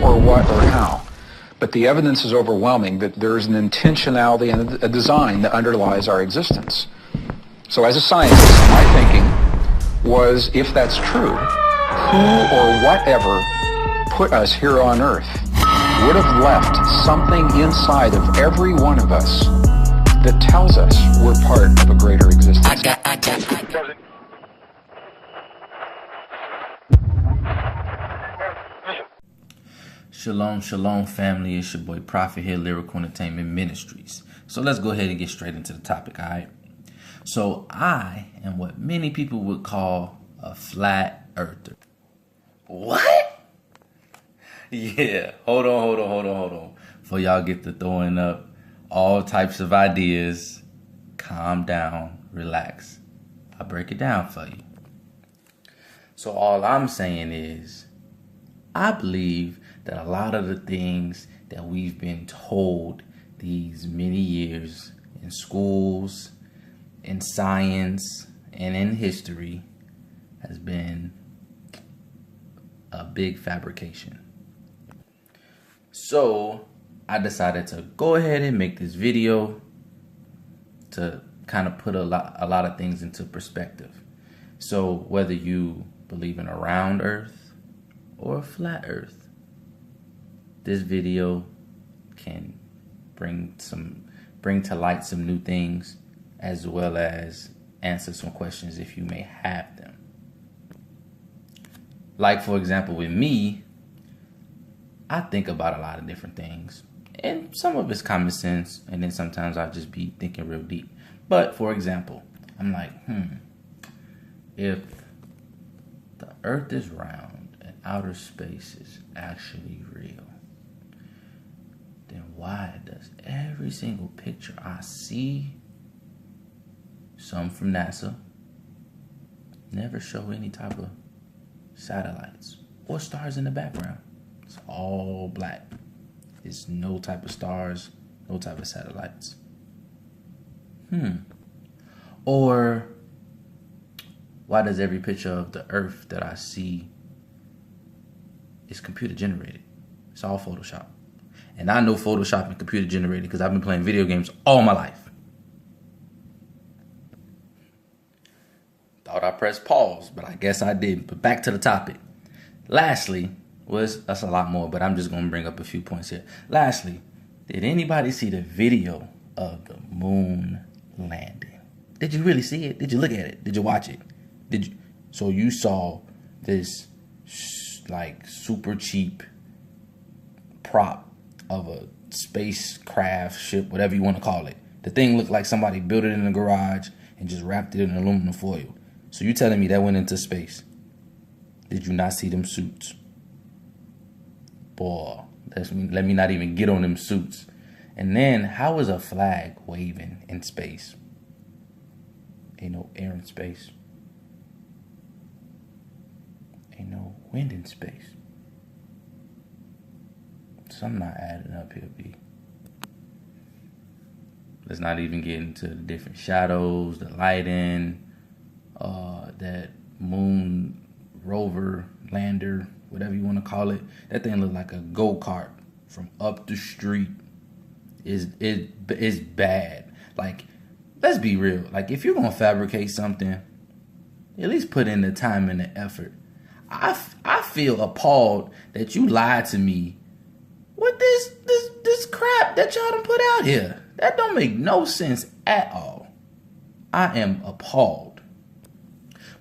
or what or how. But the evidence is overwhelming that there's an intentionality and a design that underlies our existence. So as a scientist, my thinking was, if that's true, who or whatever put us here on Earth would have left something inside of every one of us that tells us we're part of a greater existence. Shalom, shalom, family. It's your boy Prophet here, Lyrical Entertainment Ministries. So let's go ahead and get straight into the topic, all right? So I am what many people would call a flat earther. What? Yeah, hold on. Before y'all get to throwing up all types of ideas, calm down, relax. I'll break it down for you. So all I'm saying is, I believe that a lot of the things that we've been told these many years in schools, in science, and in history has been a big fabrication. So I decided to go ahead and make this video to kind of put a lot of things into perspective. So whether you believe in a round earth or a flat earth, this video can bring to light some new things, as well as answer some questions if you may have them. Like, for example, with me, I think about a lot of different things, and some of it's common sense, and then sometimes I'll just be thinking real deep. But for example, I'm like, if the earth is round and outer space is actually real, then why does every single picture I see, some from NASA, never show any type of satellites or stars in the background? It's all black. There's no type of stars, no type of satellites. Or why does every picture of the earth that I see is computer generated? It's all Photoshop. And I know Photoshop and computer generated because I've been playing video games all my life. Thought I pressed pause, but I guess I didn't. But back to the topic. Lastly, that's a lot more, but I'm just going to bring up a few points here. Lastly, did anybody see the video of the moon landing? Did you really see it? Did you look at it? Did you watch it? So you saw this like super cheap prop of a spacecraft ship, whatever you want to call it. The thing looked like somebody built it in the garage and just wrapped it in aluminum foil. So you telling me that went into space? Did you not see them suits? Boy, let me not even get on them suits. And then, how is a flag waving in space? Ain't no air in space. Ain't no wind in space. Something not adding up here, B. Let's not even get into the different shadows, the lighting, that moon rover, lander, whatever you want to call it. That thing looked like a go-kart from up the street. It's bad. Like, let's be real. Like, if you're gonna fabricate something, at least put in the time and the effort. I feel appalled that you lied to me with this crap that y'all done put out here. That don't make no sense at all. I am appalled.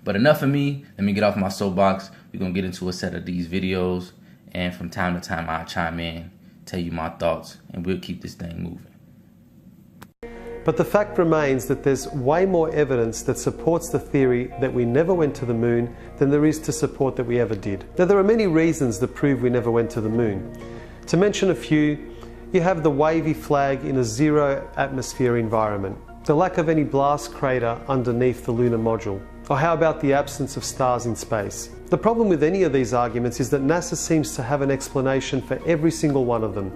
But enough of me. Let me get off my soapbox. We're going to get into a set of these videos. And from time to time, I'll chime in, tell you my thoughts, and we'll keep this thing moving. But the fact remains that there's way more evidence that supports the theory that we never went to the moon than there is to support that we ever did. Now, there are many reasons that prove we never went to the moon. To mention a few, you have the wavy flag in a zero atmosphere environment, the lack of any blast crater underneath the lunar module, or how about the absence of stars in space? The problem with any of these arguments is that NASA seems to have an explanation for every single one of them.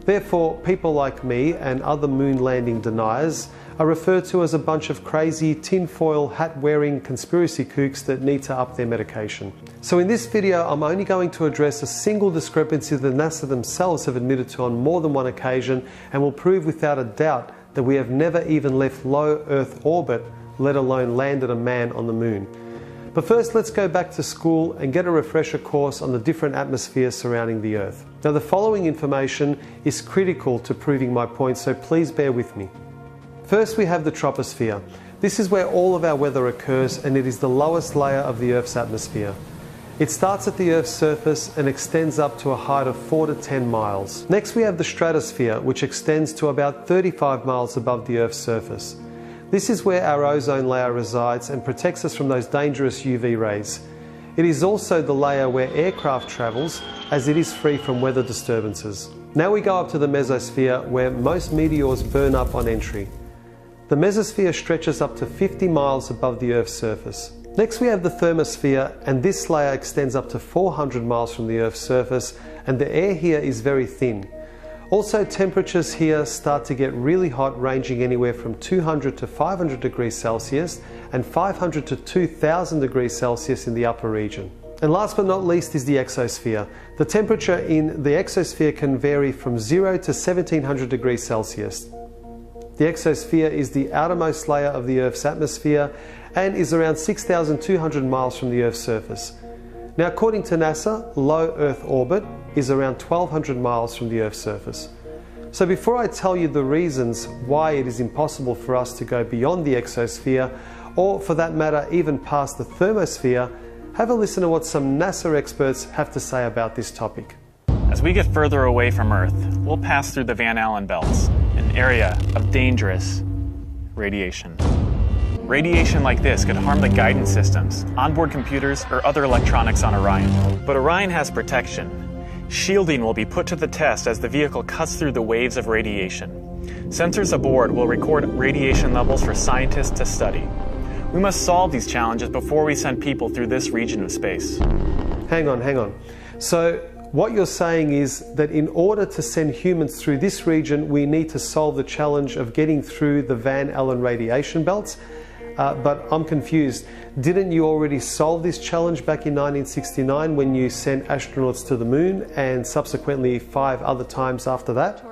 Therefore, people like me and other moon landing deniers are referred to as a bunch of crazy tinfoil hat-wearing conspiracy kooks that need to up their medication. So in this video, I'm only going to address a single discrepancy that NASA themselves have admitted to on more than one occasion, and will prove without a doubt that we have never even left low Earth orbit, let alone landed a man on the moon. But first, let's go back to school and get a refresher course on the different atmospheres surrounding the Earth. Now, the following information is critical to proving my point, so please bear with me. First, we have the troposphere. This is where all of our weather occurs, and it is the lowest layer of the Earth's atmosphere. It starts at the Earth's surface and extends up to a height of 4 to 10 miles. Next, we have the stratosphere, which extends to about 35 miles above the Earth's surface. This is where our ozone layer resides and protects us from those dangerous UV rays. It is also the layer where aircraft travels, as it is free from weather disturbances. Now we go up to the mesosphere, where most meteors burn up on entry. The mesosphere stretches up to 50 miles above the Earth's surface. Next, we have the thermosphere, and this layer extends up to 400 miles from the Earth's surface, and the air here is very thin. Also, temperatures here start to get really hot, ranging anywhere from 200 to 500 degrees Celsius and 500 to 2000 degrees Celsius in the upper region. And last but not least is the exosphere. The temperature in the exosphere can vary from 0 to 1700 degrees Celsius. The exosphere is the outermost layer of the Earth's atmosphere and is around 6,200 miles from the Earth's surface. Now, according to NASA, low Earth orbit is around 1,200 miles from the Earth's surface. So before I tell you the reasons why it is impossible for us to go beyond the exosphere, or for that matter even past the thermosphere, have a listen to what some NASA experts have to say about this topic. As we get further away from Earth, we'll pass through the Van Allen belts, an area of dangerous radiation. Radiation like this could harm the guidance systems, onboard computers, or other electronics on Orion. But Orion has protection. Shielding will be put to the test as the vehicle cuts through the waves of radiation. Sensors aboard will record radiation levels for scientists to study. We must solve these challenges before we send people through this region of space. Hang on. So what you're saying is that in order to send humans through this region, we need to solve the challenge of getting through the Van Allen radiation belts? But I'm confused. Didn't you already solve this challenge back in 1969 when you sent astronauts to the moon, and subsequently 5 other times after that?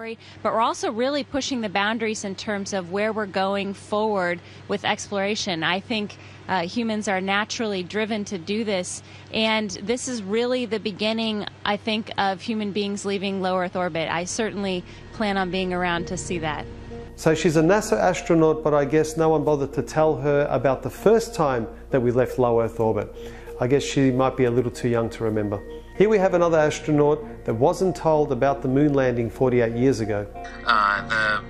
But we're also really pushing the boundaries in terms of where we're going forward with exploration. I think humans are naturally driven to do this, and this is really the beginning, I think, of human beings leaving low Earth orbit. I certainly plan on being around to see that. So she's a NASA astronaut, but I guess no one bothered to tell her about the first time that we left low Earth orbit. I guess she might be a little too young to remember. Here we have another astronaut that wasn't told about the moon landing 48 years ago. The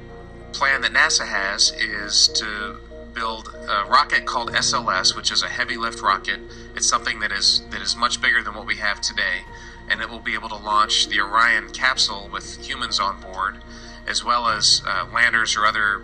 plan that NASA has is to build a rocket called SLS, which is a heavy lift rocket. It's something that is much bigger than what we have today, and it will be able to launch the Orion capsule with humans on board, as well as landers or other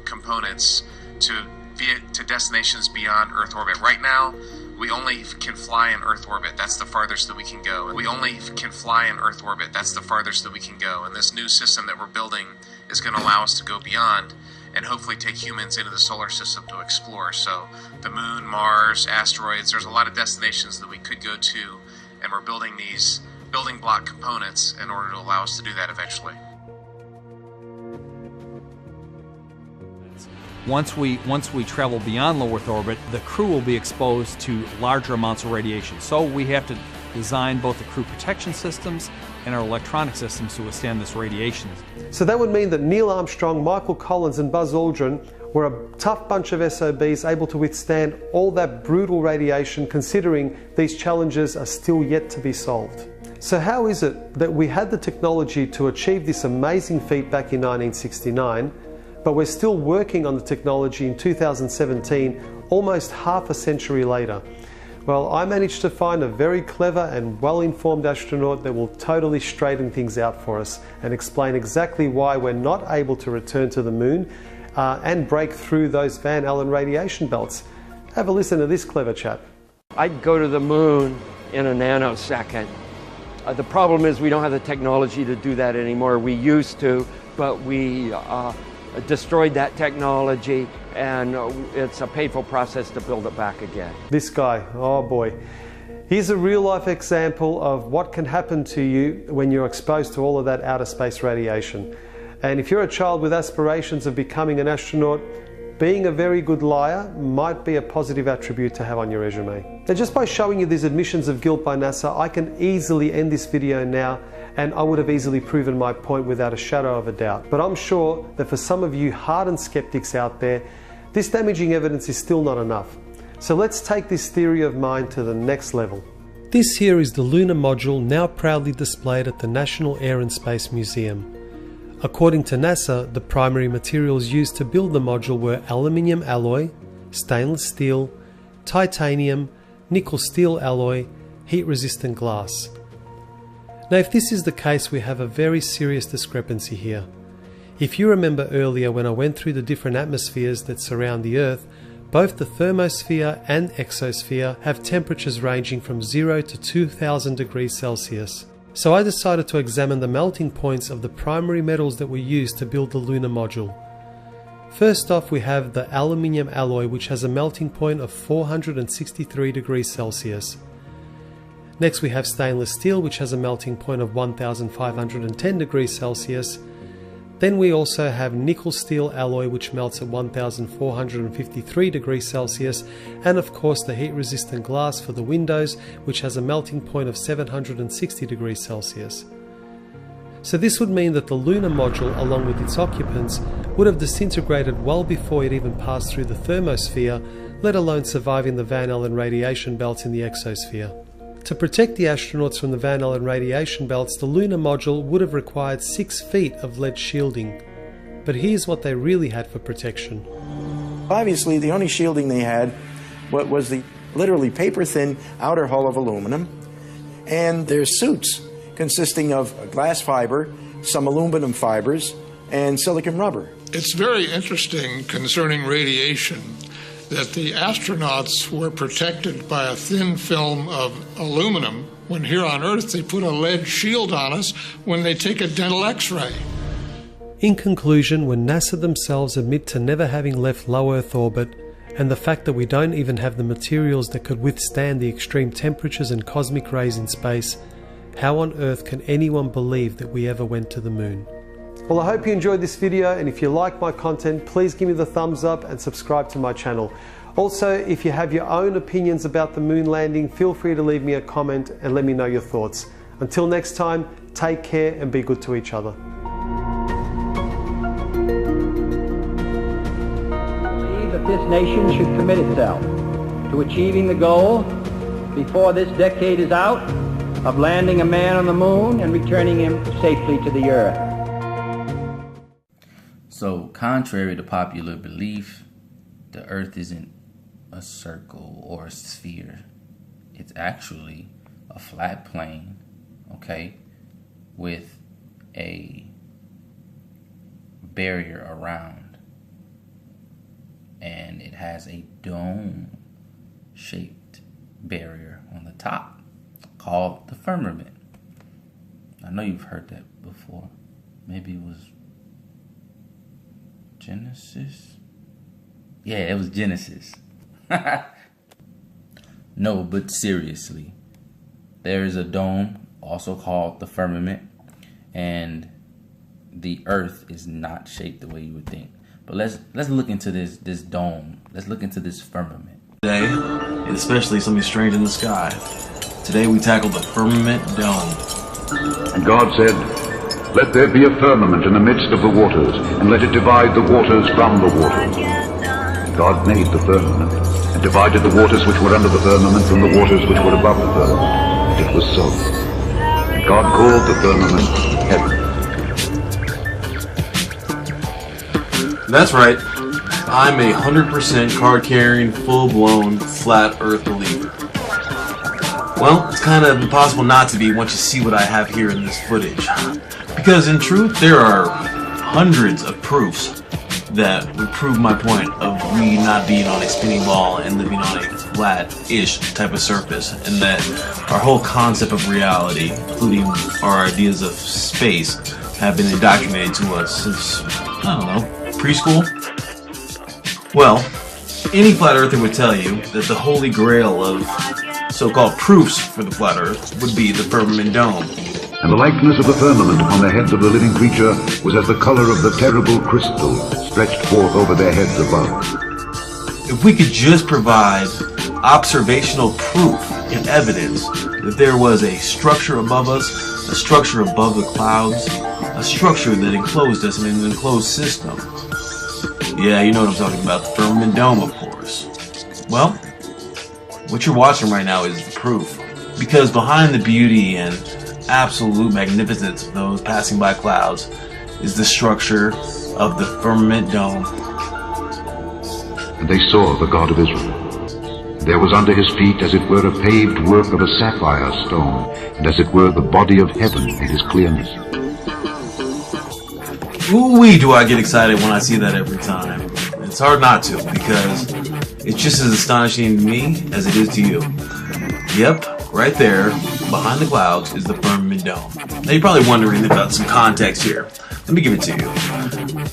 components to destinations beyond Earth orbit. Right now, we only can fly in Earth orbit. That's the farthest that we can go. We only can fly in Earth orbit. That's the farthest that we can go. And this new system that we're building is going to allow us to go beyond and hopefully take humans into the solar system to explore. So the moon, Mars, asteroids, there's a lot of destinations that we could go to, and we're building these building block components in order to allow us to do that eventually. Once we travel beyond low Earth orbit, the crew will be exposed to larger amounts of radiation. So we have to design both the crew protection systems and our electronic systems to withstand this radiation. So that would mean that Neil Armstrong, Michael Collins and Buzz Aldrin were a tough bunch of SOBs able to withstand all that brutal radiation, considering these challenges are still yet to be solved. So how is it that we had the technology to achieve this amazing feat back in 1969, but we're still working on the technology in 2017, almost half a century later? Well, I managed to find a very clever and well-informed astronaut that will totally straighten things out for us and explain exactly why we're not able to return to the moon and break through those Van Allen radiation belts. Have a listen to this clever chap. I'd go to the moon in a nanosecond. The problem is we don't have the technology to do that anymore. We used to, but we destroyed that technology, and it's a painful process to build it back again. This guy, oh boy. Here's a real-life example of what can happen to you when you're exposed to all of that outer space radiation. And if you're a child with aspirations of becoming an astronaut, being a very good liar might be a positive attribute to have on your resume. Now, just by showing you these admissions of guilt by NASA, I can easily end this video now, and I would have easily proven my point without a shadow of a doubt. But I'm sure that for some of you hardened skeptics out there, this damaging evidence is still not enough. So let's take this theory of mine to the next level. This here is the lunar module now proudly displayed at the National Air and Space Museum. According to NASA, the primary materials used to build the module were aluminium alloy, stainless steel, titanium, nickel steel alloy, heat-resistant glass. Now, if this is the case, we have a very serious discrepancy here. If you remember earlier when I went through the different atmospheres that surround the Earth, both the thermosphere and exosphere have temperatures ranging from 0 to 2000 degrees Celsius. So I decided to examine the melting points of the primary metals that were used to build the lunar module. First off, we have the aluminium alloy, which has a melting point of 463 degrees Celsius. Next we have stainless steel, which has a melting point of 1510 degrees Celsius. Then we also have nickel steel alloy, which melts at 1453 degrees Celsius, and of course the heat resistant glass for the windows, which has a melting point of 760 degrees Celsius. So this would mean that the lunar module, along with its occupants, would have disintegrated well before it even passed through the thermosphere, let alone surviving the Van Allen radiation belts in the exosphere. To protect the astronauts from the Van Allen radiation belts, the lunar module would have required 6 feet of lead shielding. But here's what they really had for protection. Obviously, the only shielding they had was the literally paper-thin outer hull of aluminum, and their suits consisting of glass fiber, some aluminum fibers, and silicon rubber. It's very interesting concerning radiation that the astronauts were protected by a thin film of aluminum, when here on Earth they put a lead shield on us when they take a dental x-ray. In conclusion, when NASA themselves admit to never having left low Earth orbit, and the fact that we don't even have the materials that could withstand the extreme temperatures and cosmic rays in space, how on earth can anyone believe that we ever went to the moon? Well, I hope you enjoyed this video, and if you like my content, please give me the thumbs up and subscribe to my channel. Also, if you have your own opinions about the moon landing, feel free to leave me a comment and let me know your thoughts. Until next time, take care and be good to each other. I believe that this nation should commit itself to achieving the goal before this decade is out of landing a man on the moon and returning him safely to the Earth. So, contrary to popular belief, the Earth isn't a circle or a sphere. It's actually a flat plane, okay, with a barrier around. And it has a dome-shaped barrier on the top called the firmament. I know you've heard that before. Maybe it was Genesis? Yeah, it was Genesis. No, but seriously, there is a dome, also called the firmament, and the Earth is not shaped the way you would think. But let's look into this dome. Let's look into this firmament. Today, especially something strange in the sky. Today we tackle the firmament dome. And God said, "Let there be a firmament in the midst of the waters, and let it divide the waters from the waters." God made the firmament, and divided the waters which were under the firmament from the waters which were above the firmament. And it was so. And God called the firmament heaven. That's right. I'm a 100% card-carrying, full-blown, flat Earth believer. Well, it's kind of impossible not to be once you see what I have here in this footage. Because in truth, there are hundreds of proofs that would prove my point of we not being on a spinning ball and living on a flat-ish type of surface, and that our whole concept of reality, including our ideas of space, have been indoctrinated to us since, I don't know, preschool? Well, any flat earther would tell you that the holy grail of so-called proofs for the flat earth would be the firmament dome. And the likeness of the firmament upon the heads of the living creature was as the color of the terrible crystal stretched forth over their heads above. If we could just provide observational proof and evidence that there was a structure above us, a structure above the clouds, a structure that enclosed us in an enclosed system. Yeah, you know what I'm talking about, the firmament dome, of course. Well, what you're watching right now is the proof. Because behind the beauty and absolute magnificence of those passing by clouds is the structure of the firmament dome. And they saw the God of Israel. There was under his feet as it were a paved work of a sapphire stone, and as it were the body of heaven in his clearness. Ooh-wee, do I get excited when I see that every time. It's hard not to, because it's just as astonishing to me as it is to you. Yep, right there, behind the clouds, is the firmament dome. Now you're probably wondering about some context here. Let me give it to you.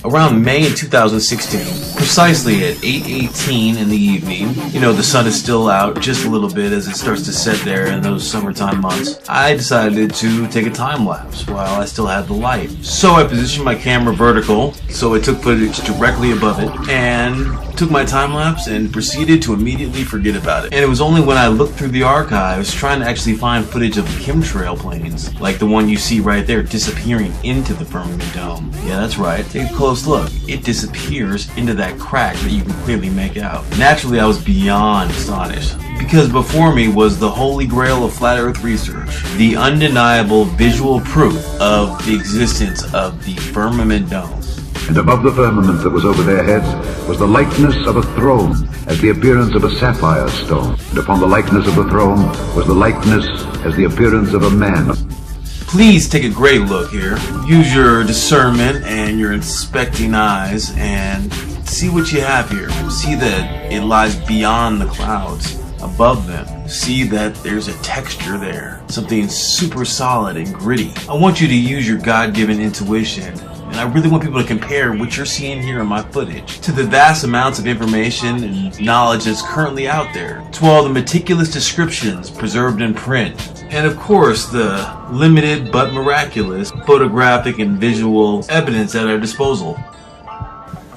Around May in 2016, precisely at 8:18 in the evening, you know, the sun is still out just a little bit as it starts to set there in those summertime months, I decided to take a time lapse while I still had the light. So I positioned my camera vertical so it took footage directly above it, and took my time lapse and proceeded to immediately forget about it. And it was only when I looked through the archives trying to actually find footage of chemtrail planes, like the one you see right there disappearing into the firmament dome. Yeah, that's right, take a close look. It disappears into that crack that you can clearly make out. Naturally, I was beyond astonished, because before me was the holy grail of flat earth research, the undeniable visual proof of the existence of the firmament dome. And above the firmament that was over their heads was the likeness of a throne, as the appearance of a sapphire stone. And upon the likeness of the throne was the likeness as the appearance of a man. Please take a great look here. Use your discernment and your inspecting eyes and see what you have here. See that it lies beyond the clouds, above them. See that there's a texture there, something super solid and gritty. I want you to use your God-given intuition, and I really want people to compare what you're seeing here in my footage to the vast amounts of information and knowledge that's currently out there, to all the meticulous descriptions preserved in print, and of course the limited but miraculous photographic and visual evidence at our disposal.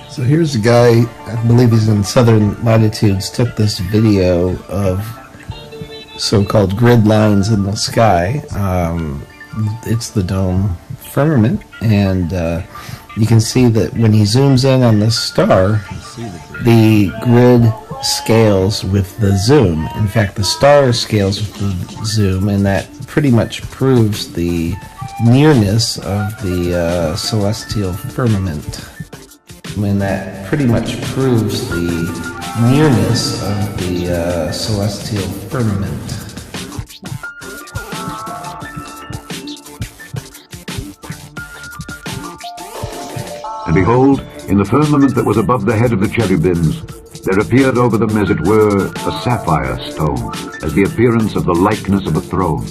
So here's a guy, I believe he's in southern latitudes, took this video of so-called grid lines in the sky. It's the dome firmament, and you can see that when he zooms in on the star, the grid scales with the zoom. In fact, the star scales with the zoom, and that pretty much proves the nearness of the celestial firmament. And that pretty much proves the nearness of the celestial firmament. And behold, in the firmament that was above the head of the cherubims, there appeared over them, as it were, a sapphire stone, as the appearance of the likeness of a throne.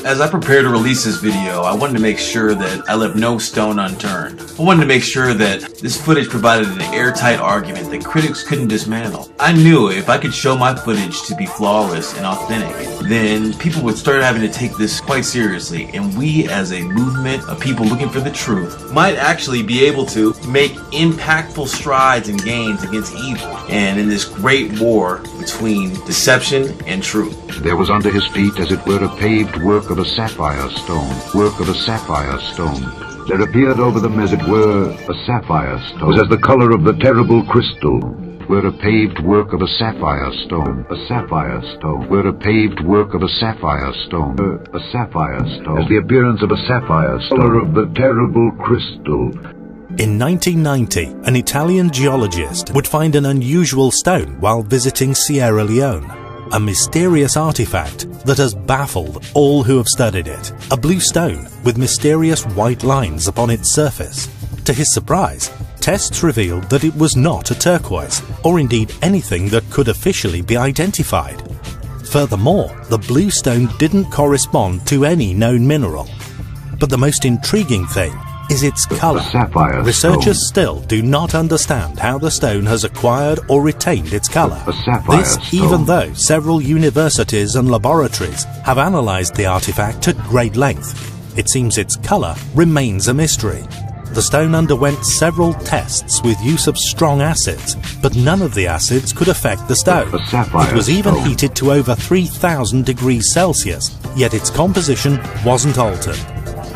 As I prepared to release this video, I wanted to make sure that I left no stone unturned. I wanted to make sure that this footage provided an airtight argument that critics couldn't dismantle. I knew if I could show my footage to be flawless and authentic, then people would start having to take this quite seriously, and we as a movement of people looking for the truth might actually be able to make impactful strides and gains against evil, and in this great war between deception and truth. There was under his feet, as it were, a paved work of a sapphire stone, work of a sapphire stone. There appeared over them, as it were, a sapphire stone, was as the color of the terrible crystal, were a paved work of a sapphire stone, a sapphire stone, were a paved work of a sapphire stone, a sapphire stone, as the appearance of a sapphire stone, color of the terrible crystal. In 1990, an Italian geologist would find an unusual stone while visiting Sierra Leone. A mysterious artifact that has baffled all who have studied it. A blue stone with mysterious white lines upon its surface. To his surprise, tests revealed that it was not a turquoise, or indeed anything that could officially be identified. Furthermore, the blue stone didn't correspond to any known mineral. But the most intriguing thing is its color. Researchers still do not understand how the stone has acquired or retained its color. This even though several universities and laboratories have analyzed the artifact at great length. It seems its color remains a mystery. The stone underwent several tests with use of strong acids, but none of the acids could affect the stone. It was even heated to over 3,000 degrees Celsius, yet its composition wasn't altered.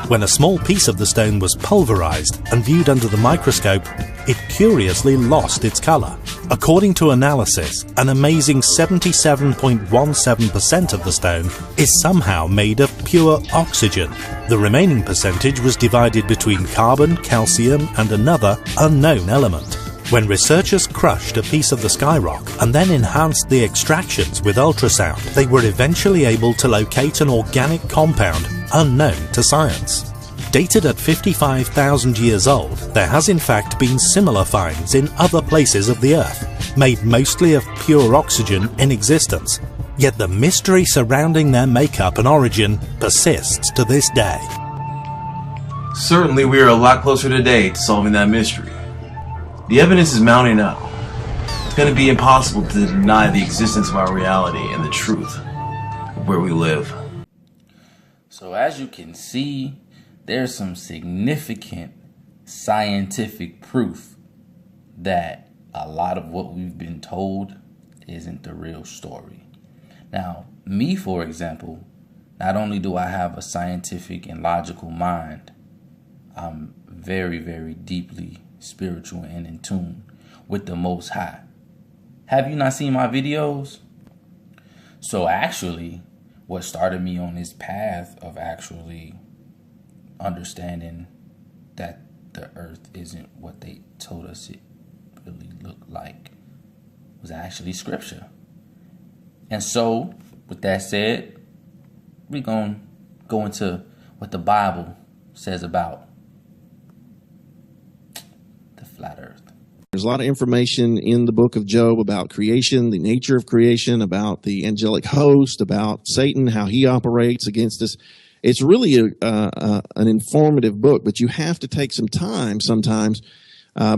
When a small piece of the stone was pulverized and viewed under the microscope, it curiously lost its color. According to analysis, an amazing 77.17% of the stone is somehow made of pure oxygen. The remaining percentage was divided between carbon, calcium, and another unknown element. When researchers crushed a piece of the skyrock and then enhanced the extractions with ultrasound, they were eventually able to locate an organic compound unknown to science. Dated at 55,000 years old, there has in fact been similar finds in other places of the Earth, made mostly of pure oxygen in existence. Yet the mystery surrounding their makeup and origin persists to this day. Certainly we are a lot closer today to solving that mystery. The evidence is mounting up. It's going to be impossible to deny the existence of our reality and the truth of where we live. So as you can see, there's some significant scientific proof that a lot of what we've been told isn't the real story. Now, me, for example, not only do I have a scientific and logical mind, I'm very, very deeply spiritual and in tune with the Most High. Have you not seen my videos? So actually, what started me on this path of actually understanding that the earth isn't what they told us it really looked like was actually scripture. And so, with that said, we're going to go into what the Bible says about the flat earth. There's a lot of information in the book of Job about creation, the nature of creation, about the angelic host, about Satan, how he operates against us. It's really an informative book, but you have to take some time sometimes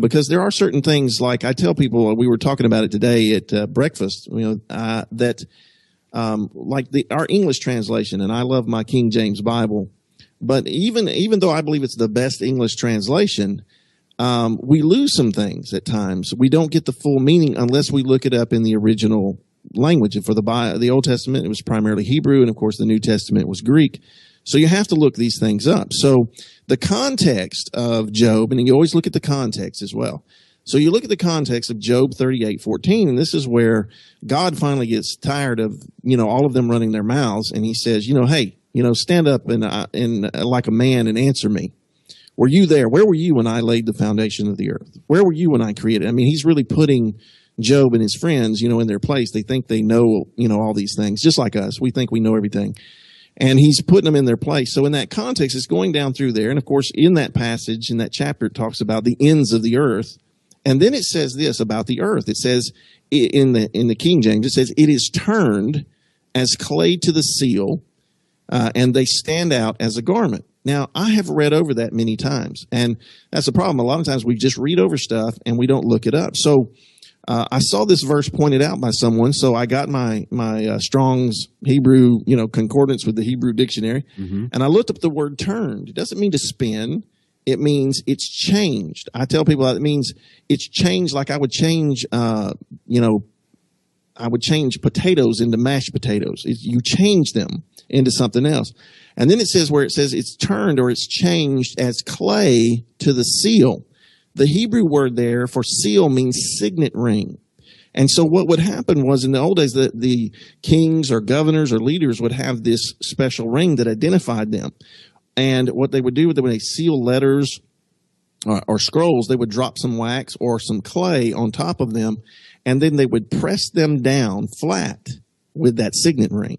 because there are certain things, like I tell people, we were talking about it today at breakfast, that like our English translation, and I love my King James Bible, but even though I believe it's the best English translation, we lose some things at times. We don't get the full meaning unless we look it up in the original language. And for the Old Testament, it was primarily Hebrew, and of course the New Testament was Greek. So you have to look these things up. So the context of Job, and you always look at the context as well. So you look at the context of Job 38:14, and this is where God finally gets tired of, all of them running their mouths, and he says, hey, stand up and like a man and answer me. Were you there? Where were you when I laid the foundation of the earth? Where were you when I created? I mean, he's really putting Job and his friends, in their place. They think they know, all these things, just like us. We think we know everything. And he's putting them in their place. So in that context, it's going down through there. And of course, in that passage, in that chapter, it talks about the ends of the earth. And then it says this about the earth. It says in the King James, it says, it is turned as clay to the seal, and they stand out as a garment. Now, I have read over that many times, and that's the problem. A lot of times we just read over stuff and we don't look it up. So I saw this verse pointed out by someone, so I got my Strong's Hebrew, concordance with the Hebrew dictionary, and I looked up the word turned. It doesn't mean to spin. It means it's changed. I tell people that it means it's changed, like I would change, I would change potatoes into mashed potatoes. You change them into something else. And then it says where it says it's turned or it's changed as clay to the seal. The Hebrew word there for seal means signet ring. And so what would happen was in the old days that the kings or governors or leaders would have this special ring that identified them. And what they would do when they seal letters or scrolls, they would drop some wax or some clay on top of them, and then they would press them down flat with that signet ring.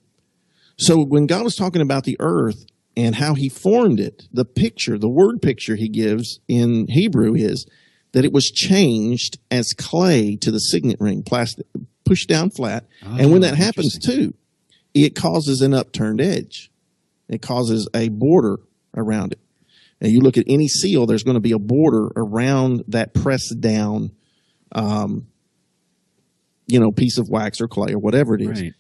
So when God was talking about the earth and how he formed it, the word picture he gives in Hebrew is that it was changed as clay to the signet ring, plastic, pushed down flat. And when that happens too, it causes an upturned edge. It causes a border around it. And you look at any seal, there's going to be a border around that pressed down, piece of wax or clay or whatever it is. Right.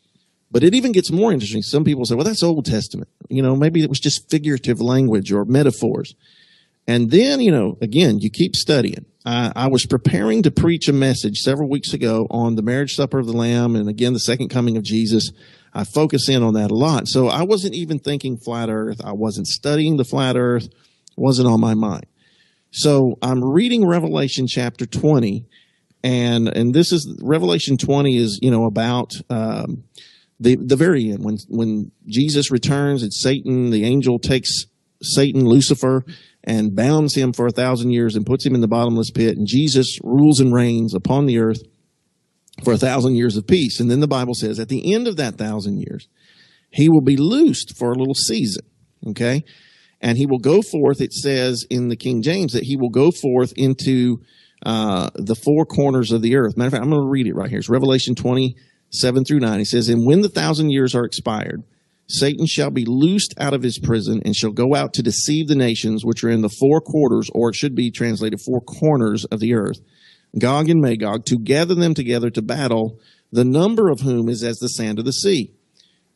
But it even gets more interesting. Some people say, well, that's Old Testament. Maybe it was just figurative language or metaphors. And then, again, you keep studying. I was preparing to preach a message several weeks ago on the marriage supper of the Lamb and, again, the second coming of Jesus. I focus in on that a lot. So I wasn't even thinking flat earth. I wasn't studying the flat earth. It wasn't on my mind. So I'm reading Revelation chapter 20. And this is Revelation 20 is, about the very end when Jesus returns and Satan, the angel takes Satan, Lucifer, and bounds him for 1,000 years and puts him in the bottomless pit. And Jesus rules and reigns upon the earth for 1,000 years of peace. And then the Bible says at the end of that 1,000 years, he will be loosed for a little season. Okay. And he will go forth. It says in the King James that he will go forth into the four corners of the earth. Matter of fact, I'm going to read it right here. It's Revelation 20:7-9. It says, and when the 1,000 years are expired, Satan shall be loosed out of his prison and shall go out to deceive the nations which are in the four quarters, or it should be translated four corners of the earth, Gog and Magog, to gather them together to battle, the number of whom is as the sand of the sea.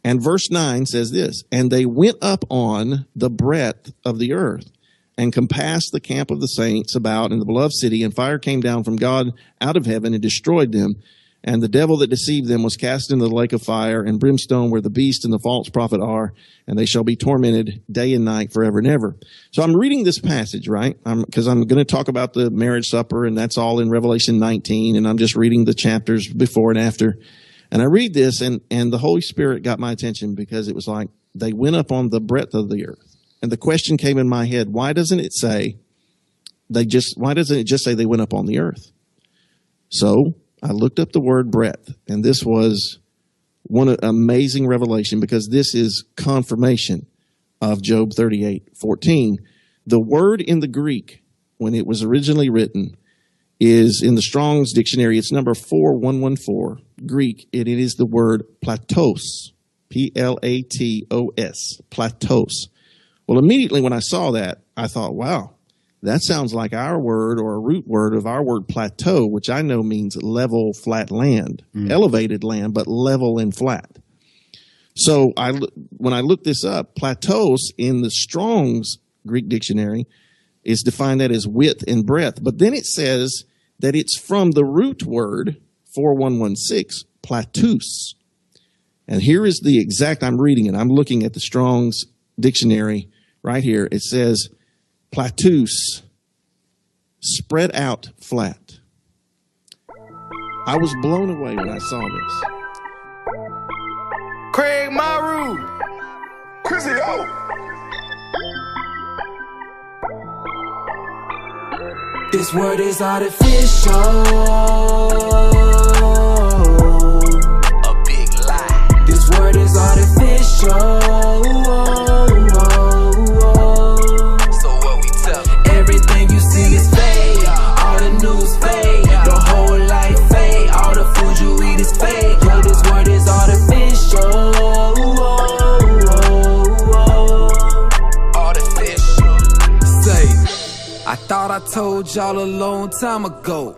And verse 9 says this, and they went up on the breadth of the earth and compassed the camp of the saints about in the beloved city, and fire came down from God out of heaven and destroyed them. And the devil that deceived them was cast into the lake of fire and brimstone where the beast and the false prophet are, and they shall be tormented day and night forever and ever. So I'm reading this passage, right? Because I'm going to talk about the marriage supper, and that's all in Revelation 19, and I'm just reading the chapters before and after. And I read this, and the Holy Spirit got my attention because it was like they went up on the breadth of the earth. And the question came in my head, why doesn't it say why doesn't it just say they went up on the earth? So I looked up the word breadth, and this was one amazing revelation because this is confirmation of Job 38:14. The word in the Greek, when it was originally written, is in the Strong's dictionary. It's number 4114. Greek, it is the word platos, Platos, platos. Well, immediately when I saw that, I thought, wow, that sounds like our word or a root word of our word plateau, which I know means level, flat land, elevated land, but level and flat. So when I looked this up, plateaus in the Strong's Greek dictionary is defined that as width and breadth. But then it says that it's from the root word 4116, platus. And here is the exact, I'm reading it. I'm looking at the Strong's dictionary right here. It says platus, spread out flat. I was blown away when I saw this. Craig Maru, Chrissy O. This word is artificial. A big lie. This word is artificial. So what we tell them? Everything you see is fake. All the news fake. The whole life fake. All the food you eat is fake. Yo, this word is artificial. I thought I told y'all a long time ago,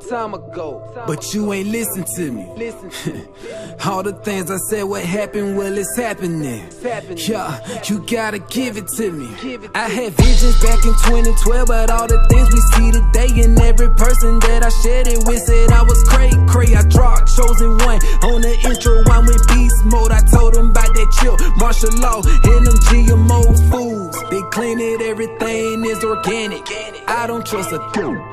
but you ain't listen to me. All the things I said what happened, well it's happening. Yeah, you gotta give it to me. I had visions back in 2012, but all the things we see today, and every person that I shared it with said I was cray. I dropped Chosen One on the intro, I'm with beast mode. I told them about that chill, martial law, and them GMO foods. They claim that everything is organic. I don't trust a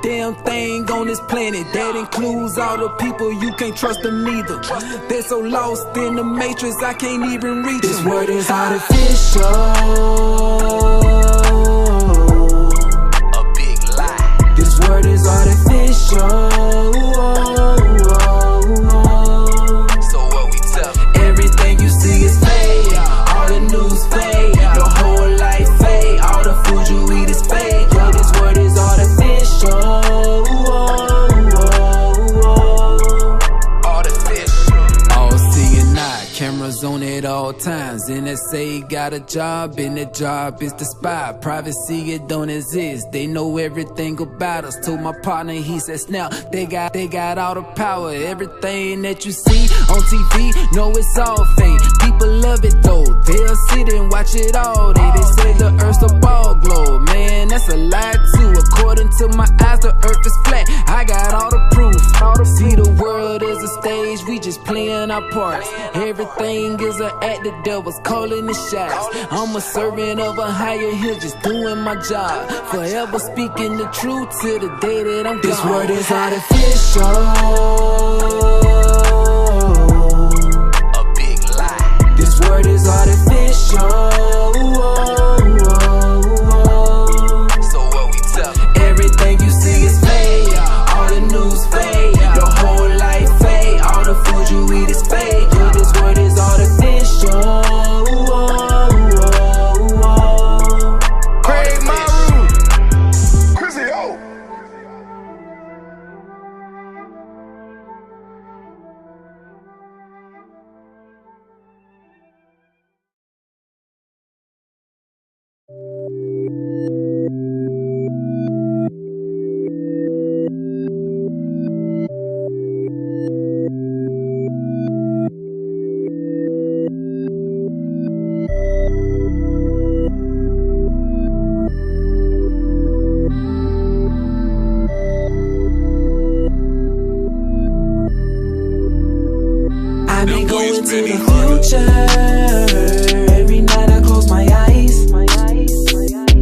damn thing on this planet. That includes all the people, you can't trust them neither. They're so lost in the matrix, I can't even reach them. This word is artificial. A big lie. This word is artificial. So what we tell them? Everything you see is fake. All the news fake. The whole life fake. All the food you eat is fake. Yo, this word is artificial. say he got a job, and that job is to spy. Privacy, it don't exist. They know everything about us. Told my partner, he said, snap, they got all the power. Everything that you see on TV, no, it's all fake. People love it though. They'll sit and watch it all day. They say the earth's a ball globe. Man, that's a lie too. According to my eyes, the earth is flat. I got all the proof. See, the world is a stage, we just playing our parts. Everything is an act, the devil's calling the shots. I'm a servant of a higher hill, just doing my job. Forever speaking the truth till the day that I'm gone. This word is artificial, a big lie. This word is artificial. So what we tell? Everything you see is fake. All the news fake. Your whole life fake. All the food you eat is fake. Yeah, this word is artificial. Craig Maru, Chrissy O. I be going to the future. Every night I close my eyes.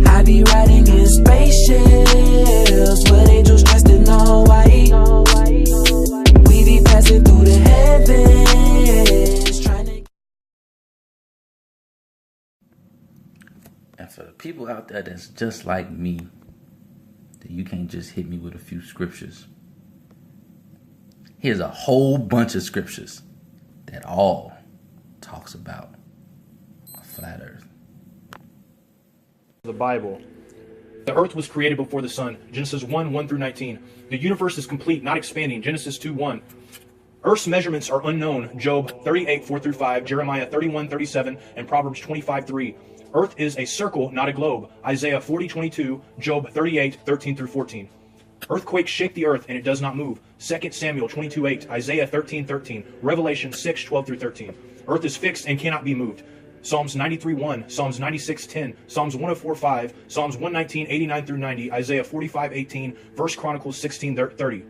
I be riding in spaceships with angels dressed in all white. We be passing through the heavens, trying to. And for the people out there that's just like me, that you can't just hit me with a few scriptures. Here's a whole bunch of scriptures that all talks about a flat earth. The Bible. The earth was created before the sun. Genesis 1 through 19. The universe is complete, not expanding. Genesis 2:1. Earth's measurements are unknown. Job 38 through 5, Jeremiah 31:37, and Proverbs 25:3. Earth is a circle, not a globe. Isaiah 40:22, Job 38:13 through 14. Earthquakes shake the earth and it does not move. 2 Samuel 22:8, Isaiah 13:13, Revelation 6:12 through 13. Earth is fixed and cannot be moved. Psalms 93:1, Psalms 96:10, Psalms 104:5, Psalms 119:89 through 90, Isaiah 45:18, 1 Chronicles 16:30.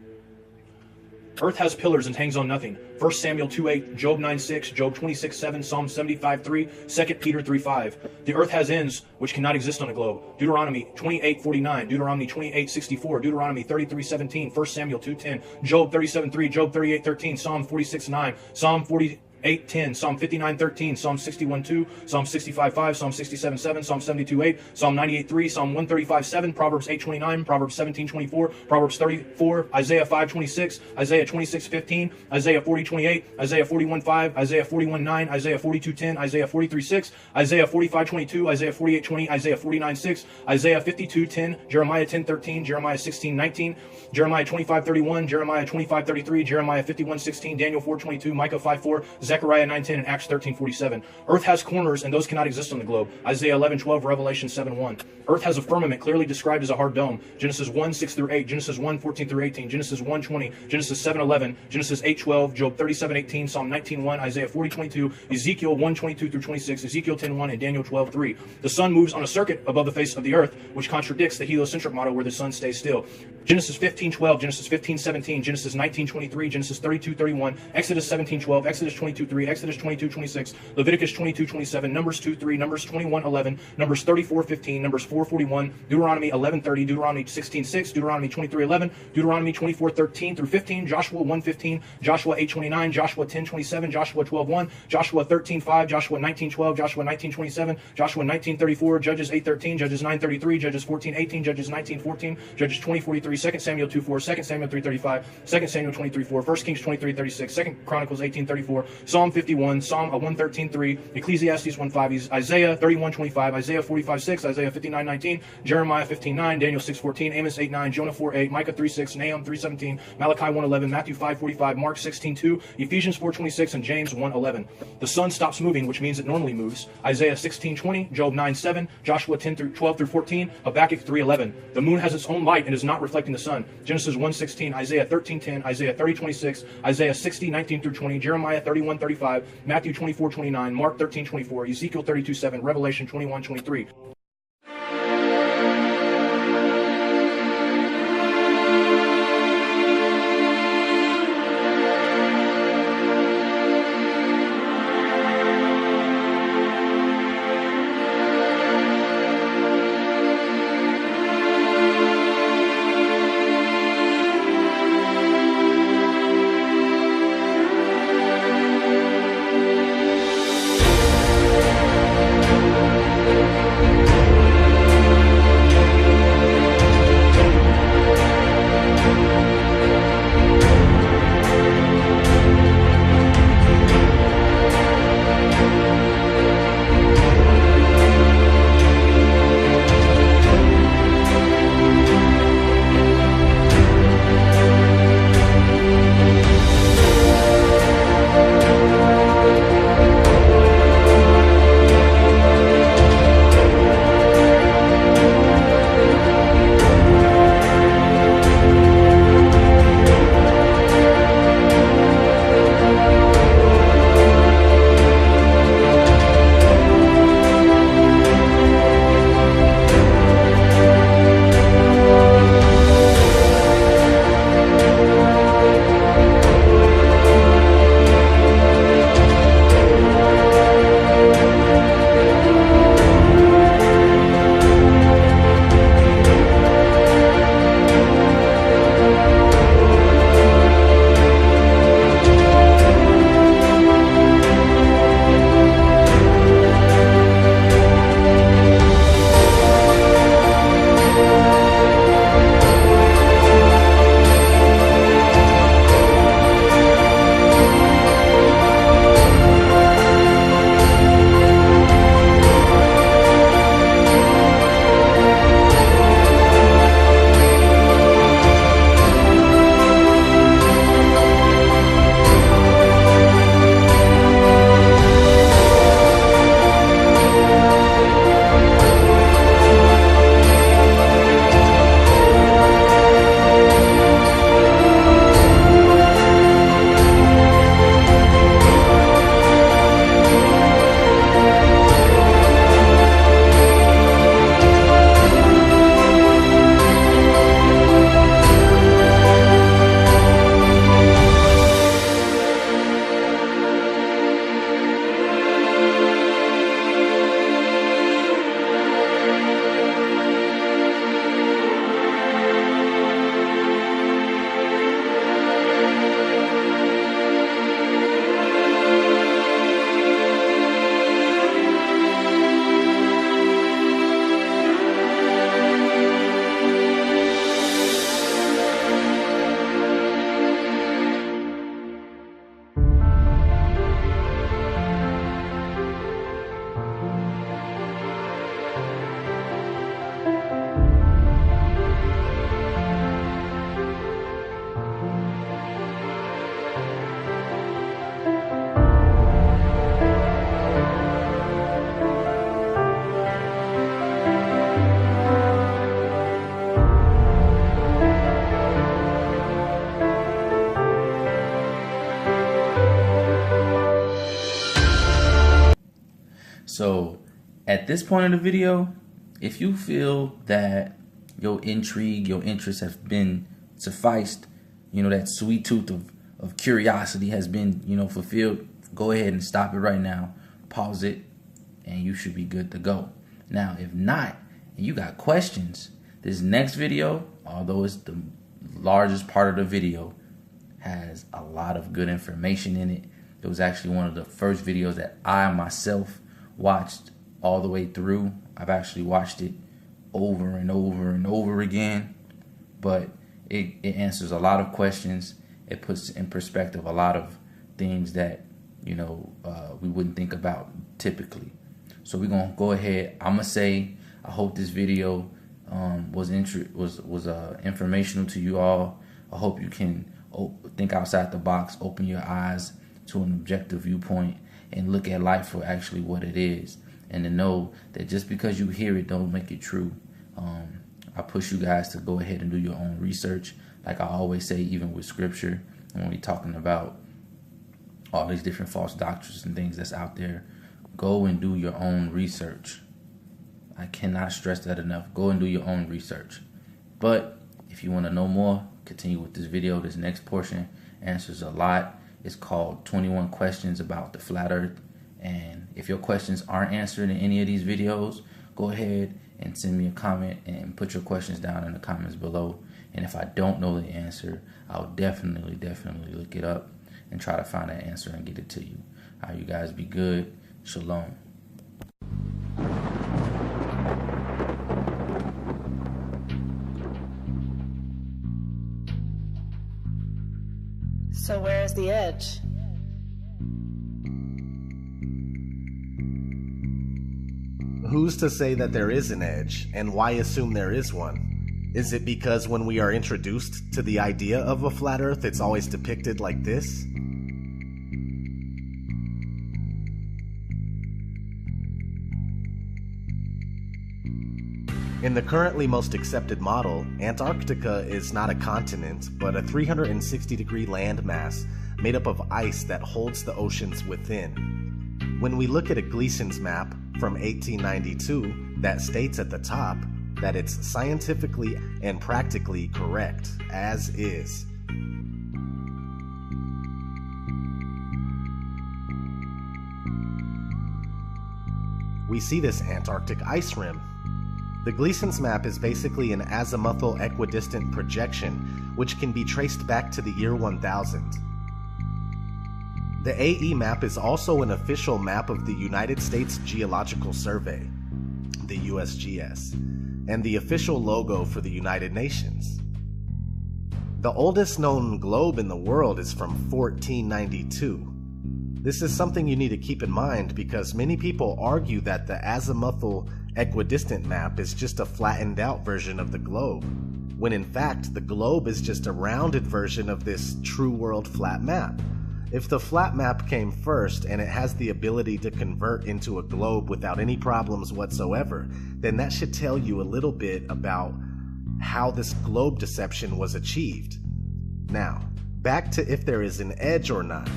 Earth has pillars and hangs on nothing. 1 Samuel 2:8, Job 9:6, Job 26:7, Psalm 75:3, 2 Peter 3:5. The earth has ends which cannot exist on a globe. Deuteronomy 28:49, Deuteronomy 28:64, Deuteronomy 33:17, 1 Samuel 2:10, Job 37:3, Job 38:13, Psalm 46:9, Psalm 48:10, Psalm 59:13, Psalm 61:2, Psalm 65:5, Psalm 67:7, Psalm 72:8, Psalm 98:3, Psalm 135:7, Proverbs 8:29, Proverbs 17:24, Proverbs 34, Isaiah 5:26, Isaiah 26:15, Isaiah 40:28, Isaiah 41:5, Isaiah 41:9, Isaiah 42:10, Isaiah 43:6, Isaiah 45:22, Isaiah 48:20, Isaiah 49:6, Isaiah 52:10, Jeremiah 10:13, Jeremiah 16:19, Jeremiah 25:31, Jeremiah 25:33, Jeremiah 51:16, Daniel 4:22, Micah 5:4, Zechariah 9:10, and Acts 13:47. Earth has corners, and those cannot exist on the globe. Isaiah 11:12, Revelation 7:1. Earth has a firmament clearly described as a hard dome. Genesis 1:6 through 8, Genesis 1:14 through 18, Genesis 1:20, Genesis 7:11, Genesis 8:12, Job 37:18, Psalm 19:1, Isaiah 40:22, Ezekiel 1:22 through 26, Ezekiel 10:1, and Daniel 12:3. The sun moves on a circuit above the face of the earth, which contradicts the heliocentric model where the sun stays still. Genesis 15:12, Genesis 15:17, Genesis 19:23, Genesis 32:31, Exodus 17:12, Exodus 22:3, Exodus 22:26, Leviticus 22:27, Numbers 2:3, Numbers 21:11, Numbers 34:15, Numbers 4:41, Deuteronomy 11:30, Deuteronomy 16:6, Deuteronomy 23:11, Deuteronomy 24:13 through 15, Joshua 1:15, Joshua 8:29, Joshua 10:27, Joshua 12:1, Joshua 13:5, Joshua 19:12, Joshua 19:27, Joshua 19:34, Judges 8:13, Judges 9:33, Judges 14:18, Judges 19:14, Judges 20:43, 2 Samuel 2:4, 2 Samuel 3:35, 2 Samuel 23:4, 1 Kings 23:36, 2 Chronicles 18:34, Psalm 51, Psalm 113:3, Ecclesiastes 1:5, Isaiah 31:25, Isaiah 45:6, Isaiah 59:19, Jeremiah 15:9, Daniel 6:14, Amos 8:9, Jonah 4:8, Micah 3:6, Nahum 3:17, Malachi 1:11, Matthew 5:45, Mark 16:2, Ephesians 4:26, and James 1:11. The sun stops moving, which means it normally moves. Isaiah 16:20, Job 9:7, Joshua 10:12-14, Habakkuk 3:11. The moon has its own light and is not reflecting the sun. Genesis 1:16, Isaiah 13:10, Isaiah 30:26, Isaiah 60:19-20, Jeremiah 31:35, Matthew 24:29, Mark 13:24, Ezekiel 32:7, Revelation 21:23. So at this point in the video, if you feel that your intrigue, your interest have been sufficed, you know, that sweet tooth of curiosity has been, you know, fulfilled, go ahead and stop it right now, pause it, and you should be good to go. Now, if not, and you got questions, this next video, although it's the largest part of the video, has a lot of good information in it. It was actually one of the first videos that I myself watched all the way through. I've actually watched it over and over and over again, but it answers a lot of questions. It puts in perspective a lot of things that we wouldn't think about typically. So we're gonna go ahead. I'm gonna say I hope this video was informational to you all. I hope you can think outside the box, open your eyes to an objective viewpoint, and look at life for actually what it is, and to know that just because you hear it don't make it true. I push you guys to go ahead and do your own research, like I always say, even with scripture, when we're talking about all these different false doctrines and things that's out there. Go and do your own research. I cannot stress that enough. Go and do your own research. But if you want to know more, continue with this video. This next portion answers a lot. It's called 21 Questions About the Flat Earth. And if your questions aren't answered in any of these videos, go ahead and send me a comment and put your questions down in the comments below. And if I don't know the answer, I'll definitely look it up and try to find that answer and get it to you. All right, you guys be good. Shalom. So where's the edge? Who's to say that there is an edge, and why assume there is one? Is it because when we are introduced to the idea of a flat earth, it's always depicted like this? In the currently most accepted model, Antarctica is not a continent, but a 360-degree landmass made up of ice that holds the oceans within. When we look at a Gleason's map from 1892 that states at the top that it's scientifically and practically correct, as is. We see this Antarctic ice rim. The Gleason's map is basically an azimuthal equidistant projection, which can be traced back to the year 1000. The AE map is also an official map of the United States Geological Survey, the USGS, and the official logo for the United Nations. The oldest known globe in the world is from 1492. This is something you need to keep in mind because many people argue that the azimuthal equidistant map is just a flattened out version of the globe, when in fact the globe is just a rounded version of this true world flat map. If the flat map came first and it has the ability to convert into a globe without any problems whatsoever, then that should tell you a little bit about how this globe deception was achieved. Now, back to if there is an edge or not.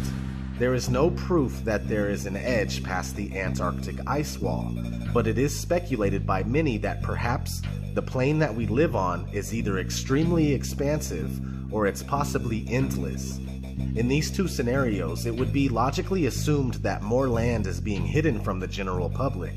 There is no proof that there is an edge past the Antarctic ice wall, but it is speculated by many that perhaps the plane that we live on is either extremely expansive or it's possibly endless. In these two scenarios, it would be logically assumed that more land is being hidden from the general public.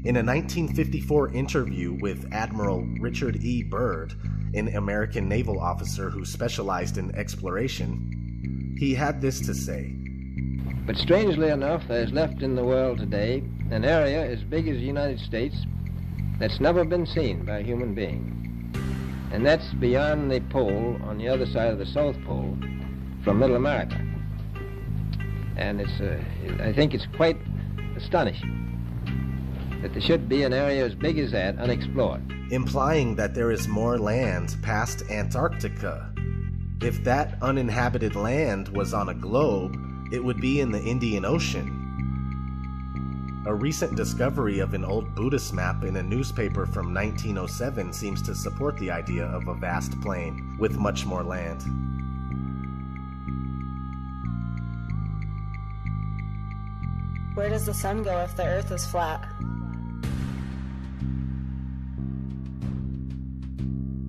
In a 1954 interview with Admiral Richard E. Byrd, an American naval officer who specialized in exploration, he had this to say. But strangely enough, there is left in the world today an area as big as the United States that's never been seen by a human being. And that's beyond the pole, on the other side of the South Pole, from Middle America. And I think it's quite astonishing that there should be an area as big as that unexplored. Implying that there is more land past Antarctica. If that uninhabited land was on a globe, it would be in the Indian Ocean. A recent discovery of an old Buddhist map in a newspaper from 1907 seems to support the idea of a vast plain with much more land. Where does the sun go if the Earth is flat?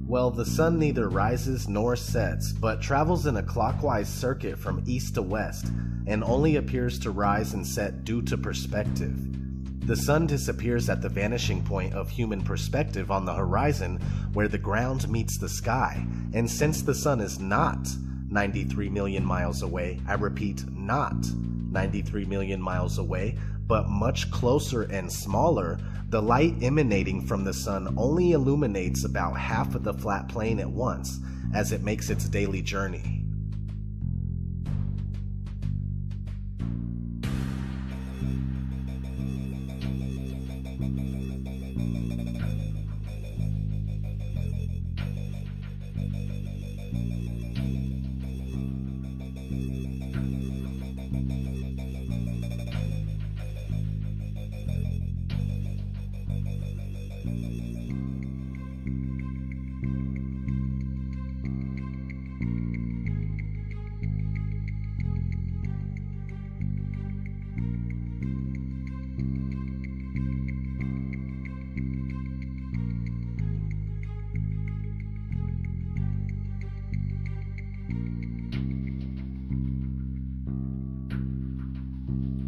Well, the sun neither rises nor sets, but travels in a clockwise circuit from east to west, and only appears to rise and set due to perspective. The sun disappears at the vanishing point of human perspective on the horizon where the ground meets the sky, and since the sun is not 93 million miles away, I repeat, not 93 million miles away, but much closer and smaller, the light emanating from the sun only illuminates about half of the flat plane at once as it makes its daily journey.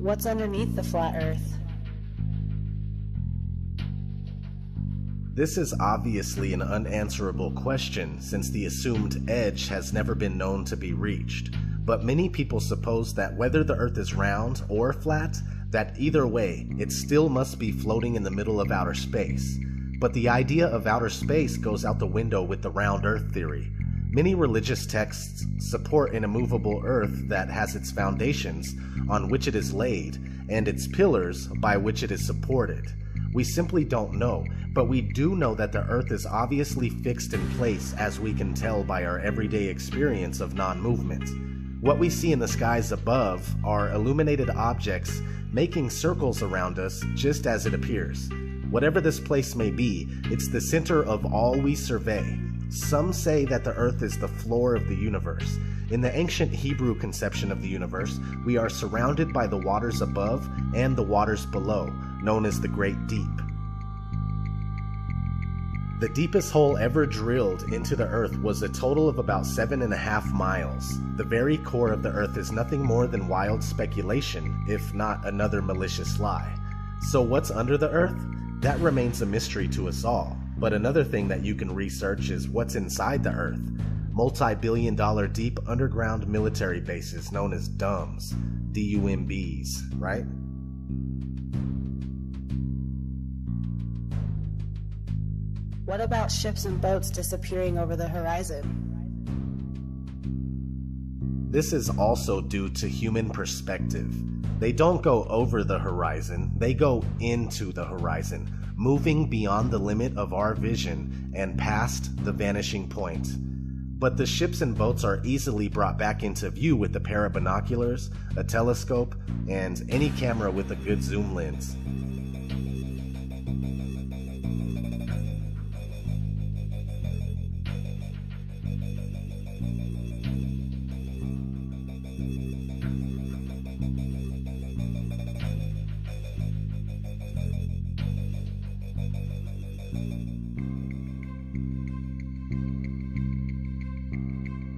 What's underneath the flat Earth? This is obviously an unanswerable question since the assumed edge has never been known to be reached, but many people suppose that whether the Earth is round or flat, that either way, it still must be floating in the middle of outer space. But the idea of outer space goes out the window with the round Earth theory. Many religious texts support an immovable Earth that has its foundations on which it is laid and its pillars by which it is supported. We simply don't know, but we do know that the Earth is obviously fixed in place, as we can tell by our everyday experience of non-movement. What we see in the skies above are illuminated objects making circles around us just as it appears. Whatever this place may be, it's the center of all we survey. Some say that the Earth is the floor of the universe. In the ancient Hebrew conception of the universe, we are surrounded by the waters above and the waters below, known as the Great Deep. The deepest hole ever drilled into the Earth was a total of about 7.5 miles. The very core of the Earth is nothing more than wild speculation, if not another malicious lie. So what's under the Earth? That remains a mystery to us all. But another thing that you can research is what's inside the Earth. Multi-billion-dollar deep underground military bases known as DUMBs, D-U-M-Bs, right? What about ships and boats disappearing over the horizon? This is also due to human perspective. They don't go over the horizon, they go into the horizon, moving beyond the limit of our vision and past the vanishing point. But the ships and boats are easily brought back into view with a pair of binoculars, a telescope, and any camera with a good zoom lens.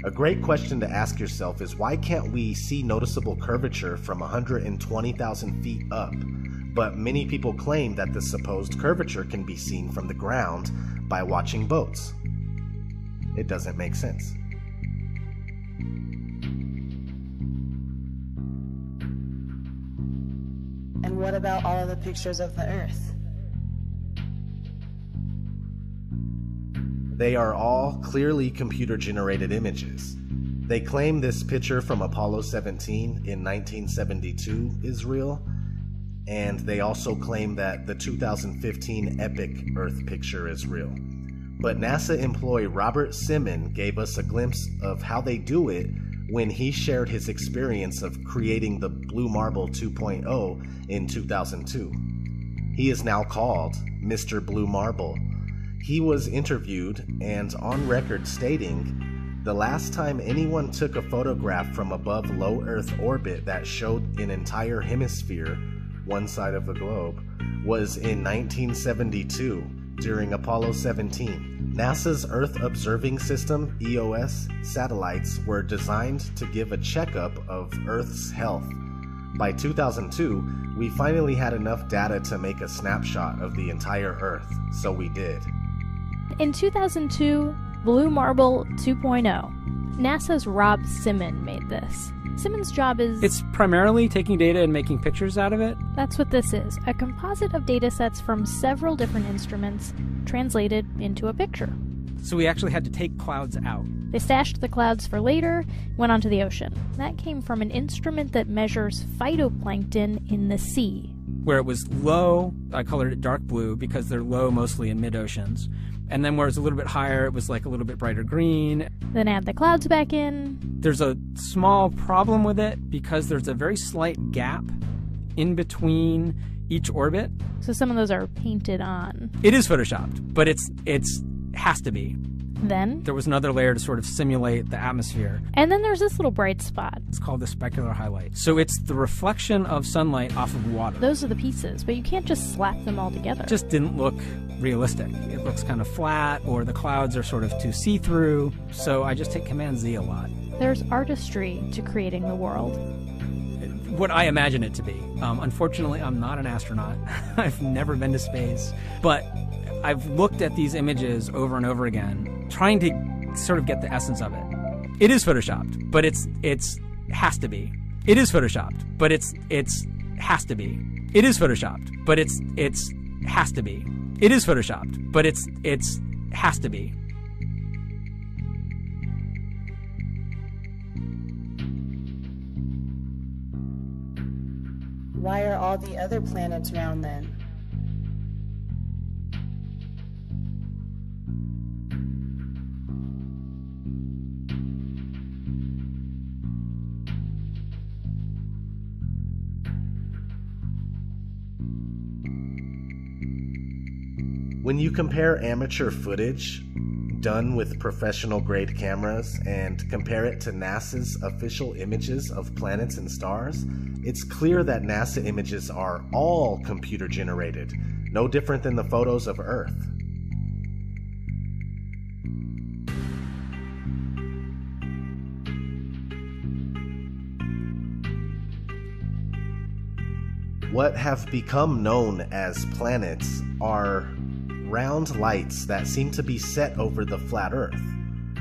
A great question to ask yourself is why can't we see noticeable curvature from 120,000 feet up? But many people claim that the supposed curvature can be seen from the ground by watching boats. It doesn't make sense. And what about all of the pictures of the Earth? They are all clearly computer-generated images. They claim this picture from Apollo 17 in 1972 is real, and they also claim that the 2015 epic Earth picture is real. But NASA employee Robert Simon gave us a glimpse of how they do it when he shared his experience of creating the Blue Marble 2.0 in 2002. He is now called Mr. Blue Marble. He was interviewed and on record stating, "The last time anyone took a photograph from above low Earth orbit that showed an entire hemisphere one side of the globe, was in 1972 during Apollo 17. NASA's Earth Observing System, EOS, satellites were designed to give a checkup of Earth's health. By 2002, we finally had enough data to make a snapshot of the entire Earth, so we did. In 2002, Blue Marble 2.0. NASA's Rob Simon made this. Simon's job is... It's primarily taking data and making pictures out of it. That's what this is, a composite of data sets from several different instruments translated into a picture. So we actually had to take clouds out. They stashed the clouds for later, went onto the ocean. That came from an instrument that measures phytoplankton in the sea. Where it was low, I colored it dark blue because they're low mostly in mid-oceans. And then where it's a little bit higher, it was like a little bit brighter green. Then add the clouds back in. There's a small problem with it because there's a very slight gap in between each orbit. So some of those are painted on. It is photoshopped, but it's has to be. Then there was another layer to sort of simulate the atmosphere. And then there's this little bright spot. It's called the specular highlight. So it's the reflection of sunlight off of water. Those are the pieces, but you can't just slap them all together. It just didn't look realistic. It looks kind of flat, or the clouds are sort of too see-through. So I just take Command Z a lot. There's artistry to creating the world. What I imagine it to be. Unfortunately, I'm not an astronaut. I've never been to space. But I've looked at these images over and over again, trying to sort of get the essence of it. It is photoshopped, but it's has to be. It is photoshopped, but it's has to be. It is photoshopped, but it's has to be. It is photoshopped, but it's has to be. Why are all the other planets round then? When you compare amateur footage done with professional-grade cameras and compare it to NASA's official images of planets and stars, it's clear that NASA images are all computer-generated, no different than the photos of Earth. What have become known as planets are round lights that seem to be set over the flat Earth.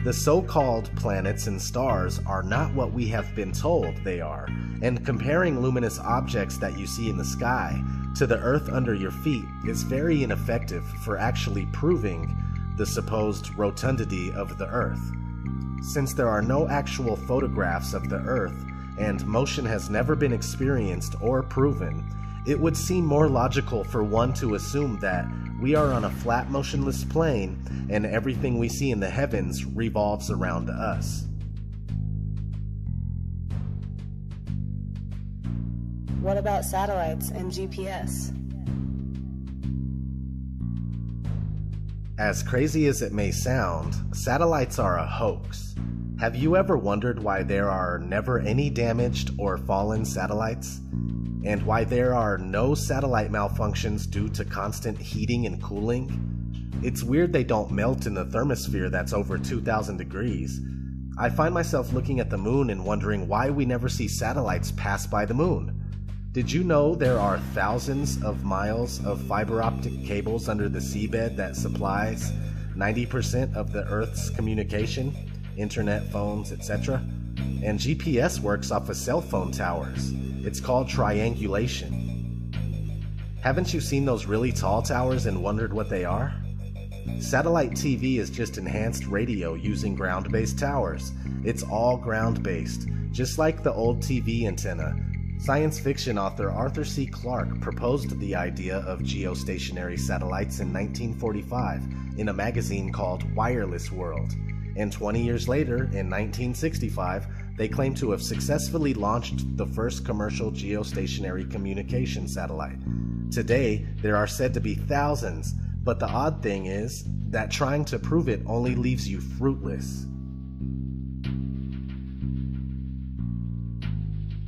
The so-called planets and stars are not what we have been told they are, and comparing luminous objects that you see in the sky to the Earth under your feet is very ineffective for actually proving the supposed rotundity of the Earth. Since there are no actual photographs of the Earth, and motion has never been experienced or proven, it would seem more logical for one to assume that we are on a flat, motionless plane, and everything we see in the heavens revolves around us. What about satellites and GPS? As crazy as it may sound, satellites are a hoax. Have you ever wondered why there are never any damaged or fallen satellites? And why there are no satellite malfunctions due to constant heating and cooling? It's weird they don't melt in the thermosphere that's over 2,000 degrees. I find myself looking at the moon and wondering why we never see satellites pass by the moon. Did you know there are thousands of miles of fiber optic cables under the seabed that supplies 90% of the Earth's communication, internet, phones, etc.? And GPS works off of cell phone towers. It's called triangulation. Haven't you seen those really tall towers and wondered what they are? Satellite TV is just enhanced radio using ground-based towers. It's all ground-based, just like the old TV antenna. Science fiction author Arthur C. Clarke proposed the idea of geostationary satellites in 1945 in a magazine called Wireless World. And 20 years later, in 1965, they claim to have successfully launched the first commercial geostationary communication satellite. Today, there are said to be thousands, but the odd thing is that trying to prove it only leaves you fruitless.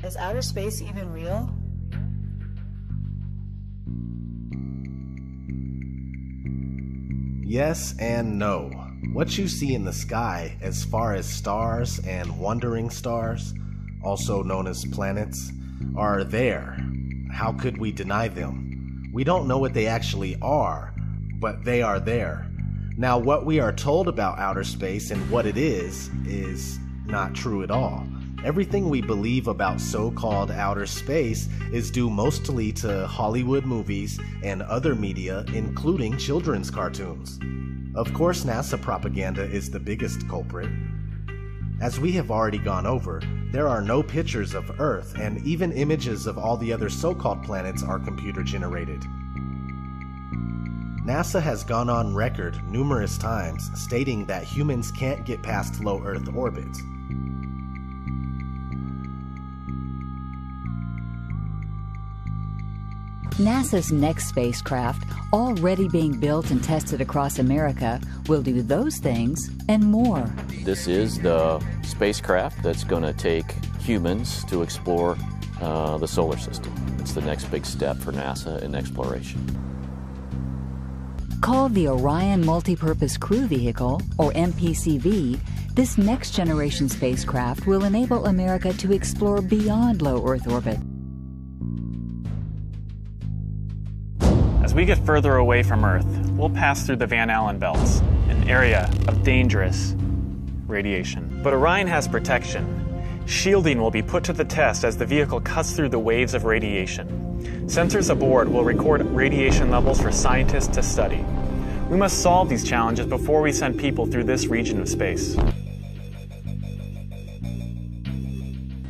Is outer space even real? Yes and no. What you see in the sky as far as stars and wandering stars, also known as planets, are there. How could we deny them? We don't know what they actually are, but they are there. Now, what we are told about outer space and what it is not true at all. Everything we believe about so-called outer space is due mostly to Hollywood movies and other media, including children's cartoons. Of course, NASA propaganda is the biggest culprit. As we have already gone over, there are no pictures of Earth, and even images of all the other so-called planets are computer-generated. NASA has gone on record numerous times stating that humans can't get past low Earth orbit. NASA's next spacecraft, already being built and tested across America, will do those things and more. This is the spacecraft that's going to take humans to explore the solar system. It's the next big step for NASA in exploration. Called the Orion Multipurpose Crew Vehicle, or MPCV, this next-generation spacecraft will enable America to explore beyond low Earth orbit. As we get further away from Earth, we'll pass through the Van Allen belts, an area of dangerous radiation. But Orion has protection. Shielding will be put to the test as the vehicle cuts through the waves of radiation. Sensors aboard will record radiation levels for scientists to study. We must solve these challenges before we send people through this region of space.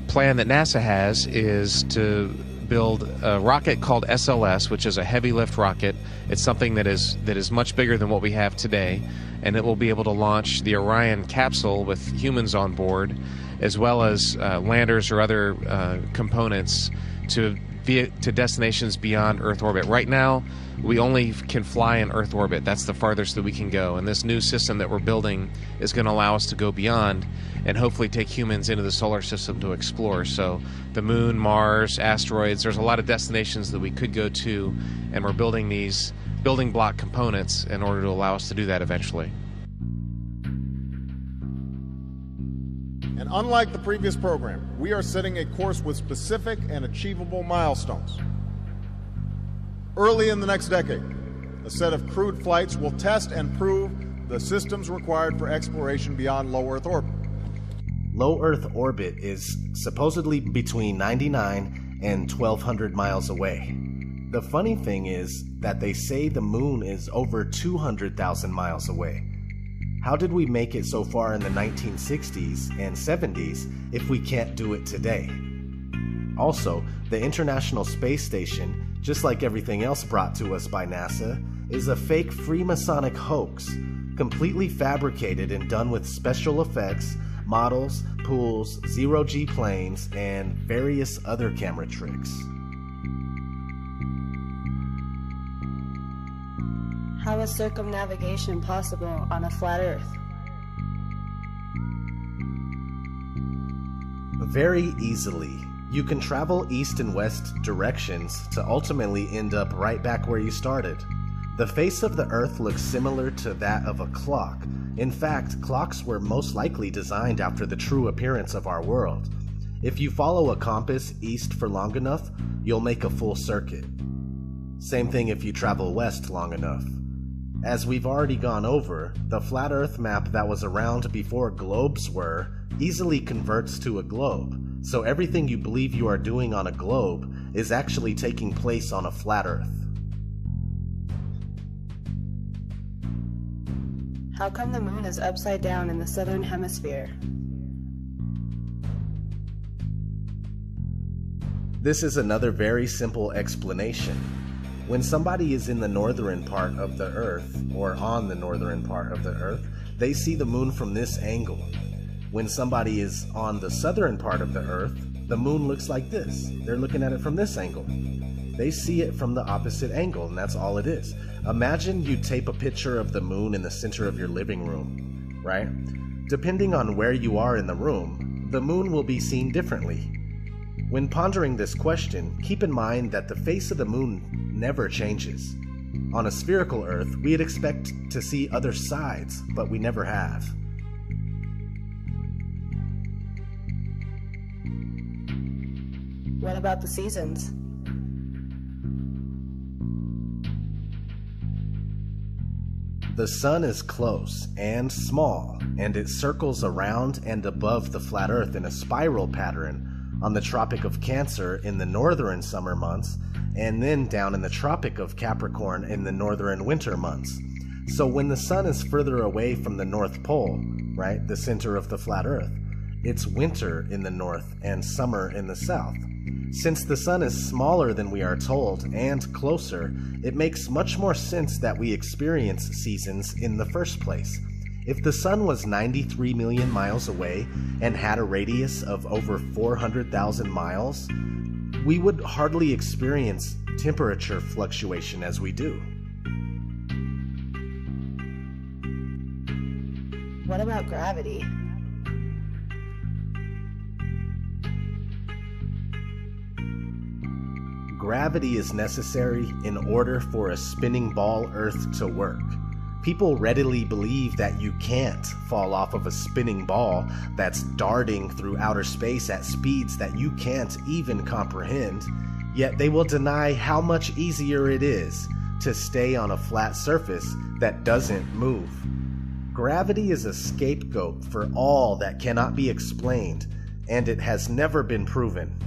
Plan that NASA has is to build a rocket called SLS, which is a heavy lift rocket. It's something that is much bigger than what we have today, and it will be able to launch the Orion capsule with humans on board, as well as landers or other components to destinations beyond Earth orbit. Right now, we only can fly in Earth orbit. That's the farthest that we can go. And this new system that we're building is going to allow us to go beyond and hopefully take humans into the solar system to explore. So the moon, Mars, asteroids, there's a lot of destinations that we could go to, and we're building these building block components in order to allow us to do that eventually. And unlike the previous program, we are setting a course with specific and achievable milestones. Early in the next decade, a set of crewed flights will test and prove the systems required for exploration beyond low Earth orbit. Low Earth orbit is supposedly between 99 and 1,200 miles away. The funny thing is that they say the moon is over 200,000 miles away. How did we make it so far in the 1960s and 70s if we can't do it today? Also, the International Space Station, just like everything else brought to us by NASA, is a fake Freemasonic hoax, completely fabricated and done with special effects, models, pools, zero-G planes, and various other camera tricks. How is circumnavigation possible on a flat Earth? Very easily. You can travel east and west directions to ultimately end up right back where you started. The face of the Earth looks similar to that of a clock. In fact, clocks were most likely designed after the true appearance of our world. If you follow a compass east for long enough, you'll make a full circuit. Same thing if you travel west long enough. As we've already gone over, the flat Earth map that was around before globes were easily converts to a globe. So everything you believe you are doing on a globe is actually taking place on a flat Earth. How come the moon is upside down in the southern hemisphere? This is another very simple explanation. When somebody is in the northern part of the Earth, or on the northern part of the Earth, they see the moon from this angle. When somebody is on the southern part of the Earth, the moon looks like this. They're looking at it from this angle. They see it from the opposite angle, and that's all it is. Imagine you tape a picture of the moon in the center of your living room, right? Depending on where you are in the room, the moon will be seen differently. When pondering this question, keep in mind that the face of the moon never changes. On a spherical Earth, we'd expect to see other sides, but we never have. What about the seasons? The sun is close and small, and it circles around and above the flat Earth in a spiral pattern on the Tropic of Cancer in the northern summer months, and then down in the Tropic of Capricorn in the northern winter months. So when the sun is further away from the North Pole, right, the center of the flat Earth, it's winter in the north and summer in the south. Since the sun is smaller than we are told and closer, it makes much more sense that we experience seasons in the first place. If the sun was 93 million miles away and had a radius of over 400,000 miles, we would hardly experience temperature fluctuation as we do. What about gravity? Gravity is necessary in order for a spinning ball Earth to work. People readily believe that you can't fall off of a spinning ball that's darting through outer space at speeds that you can't even comprehend, yet they will deny how much easier it is to stay on a flat surface that doesn't move. Gravity is a scapegoat for all that cannot be explained, and it has never been proven.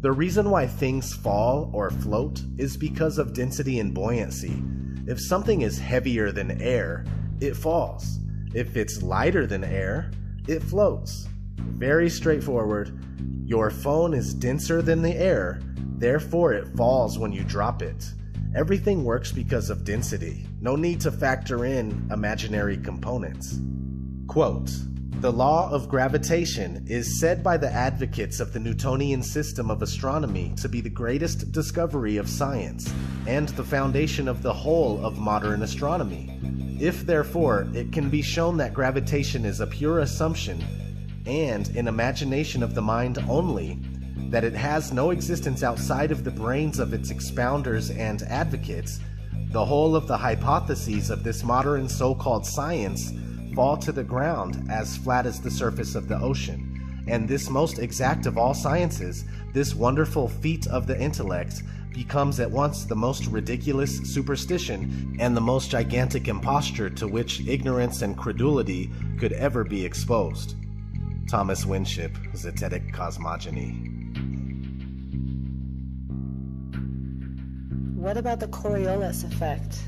The reason why things fall or float is because of density and buoyancy. If something is heavier than air, it falls. If it's lighter than air, it floats. Very straightforward. Your phone is denser than the air, therefore it falls when you drop it. Everything works because of density. No need to factor in imaginary components. Quote, "The law of gravitation is said by the advocates of the Newtonian system of astronomy to be the greatest discovery of science and the foundation of the whole of modern astronomy. If, therefore, it can be shown that gravitation is a pure assumption and an imagination of the mind only, that it has no existence outside of the brains of its expounders and advocates, the whole of the hypotheses of this modern so-called science fall to the ground as flat as the surface of the ocean. And this most exact of all sciences, this wonderful feat of the intellect, becomes at once the most ridiculous superstition and the most gigantic imposture to which ignorance and credulity could ever be exposed." Thomas Winship, Zetetic Cosmogony. What about the Coriolis effect?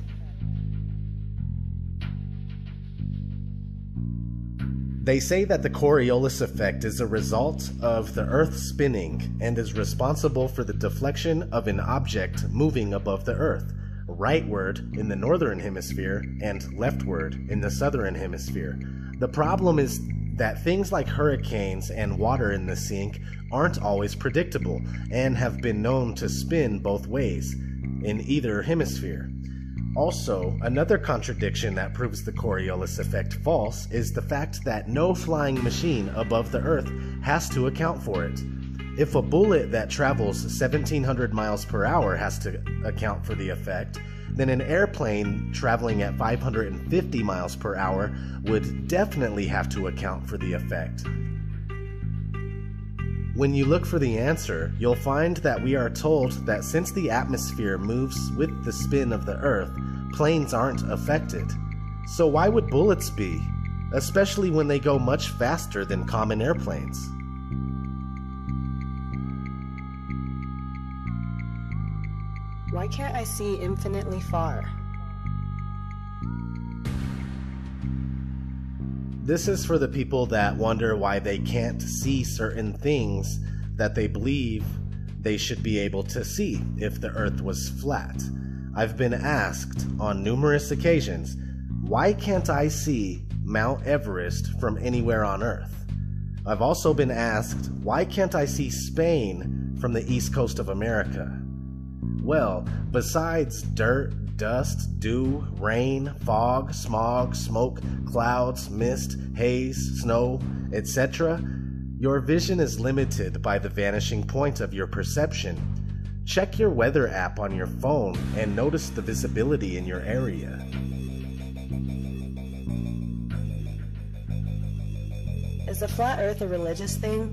They say that the Coriolis effect is a result of the Earth spinning and is responsible for the deflection of an object moving above the Earth, rightward in the northern hemisphere and leftward in the southern hemisphere. The problem is that things like hurricanes and water in the sink aren't always predictable and have been known to spin both ways in either hemisphere. Also, another contradiction that proves the Coriolis effect false is the fact that no flying machine above the Earth has to account for it. If a bullet that travels 1,700 miles per hour has to account for the effect, then an airplane traveling at 550 miles per hour would definitely have to account for the effect. When you look for the answer, you'll find that we are told that since the atmosphere moves with the spin of the Earth, planes aren't affected. So why would bullets be? Especially when they go much faster than common airplanes. Why can't I see infinitely far? This is for the people that wonder why they can't see certain things that they believe they should be able to see if the Earth was flat. I've been asked on numerous occasions, why can't I see Mount Everest from anywhere on Earth? I've also been asked, why can't I see Spain from the east coast of America? Well, besides dirt, dust, dew, rain, fog, smog, smoke, clouds, mist, haze, snow, etc., your vision is limited by the vanishing point of your perception. Check your weather app on your phone and notice the visibility in your area. Is the flat earth a religious thing?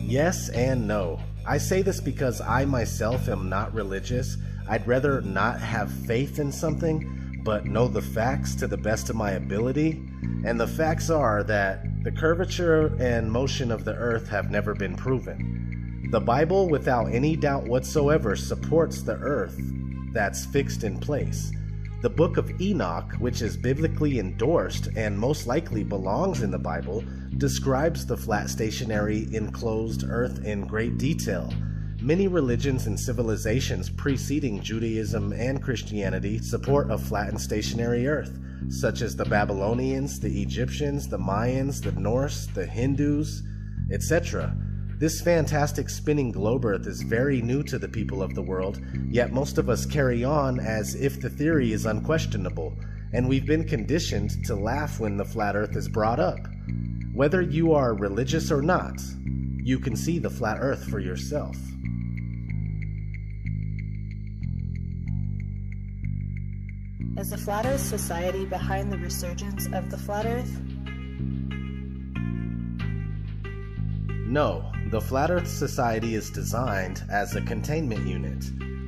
Yes and no. I say this because I myself am not religious. I'd rather not have faith in something, but know the facts to the best of my ability. And the facts are that the curvature and motion of the earth have never been proven. The Bible, without any doubt whatsoever, supports the earth that's fixed in place. The book of Enoch, which is biblically endorsed and most likely belongs in the Bible, describes the flat stationary enclosed earth in great detail. Many religions and civilizations preceding Judaism and Christianity support a flat and stationary earth, such as the Babylonians, the Egyptians, the Mayans, the Norse, the Hindus, etc. This fantastic spinning globe earth is very new to the people of the world, yet most of us carry on as if the theory is unquestionable, and we've been conditioned to laugh when the flat earth is brought up. Whether you are religious or not, you can see the flat earth for yourself. Is the Flat Earth Society behind the resurgence of the flat earth? No, the Flat Earth Society is designed as a containment unit.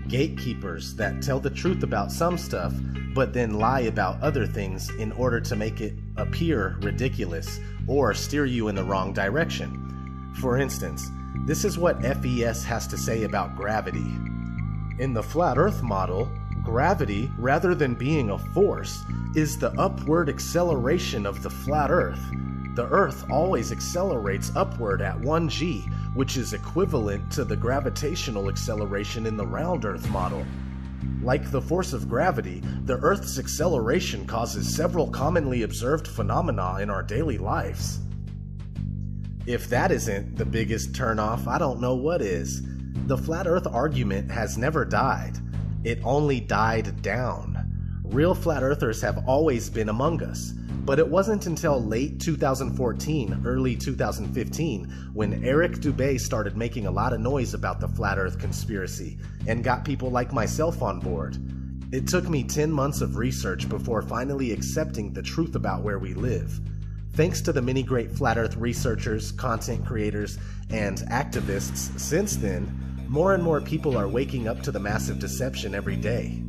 Gatekeepers that tell the truth about some stuff, but then lie about other things in order to make it appear ridiculous or steer you in the wrong direction. For instance, this is what FES has to say about gravity. In the Flat Earth model, gravity, rather than being a force, is the upward acceleration of the flat Earth. The Earth always accelerates upward at 1g, which is equivalent to the gravitational acceleration in the round Earth model. Like the force of gravity, the Earth's acceleration causes several commonly observed phenomena in our daily lives. If that isn't the biggest turnoff, I don't know what is. The flat Earth argument has never died. It only died down. Real flat earthers have always been among us, but it wasn't until late 2014, early 2015, when Eric Dubé started making a lot of noise about the flat earth conspiracy and got people like myself on board. It took me 10 months of research before finally accepting the truth about where we live. Thanks to the many great flat earth researchers, content creators, and activists since then, more and more people are waking up to the massive deception every day.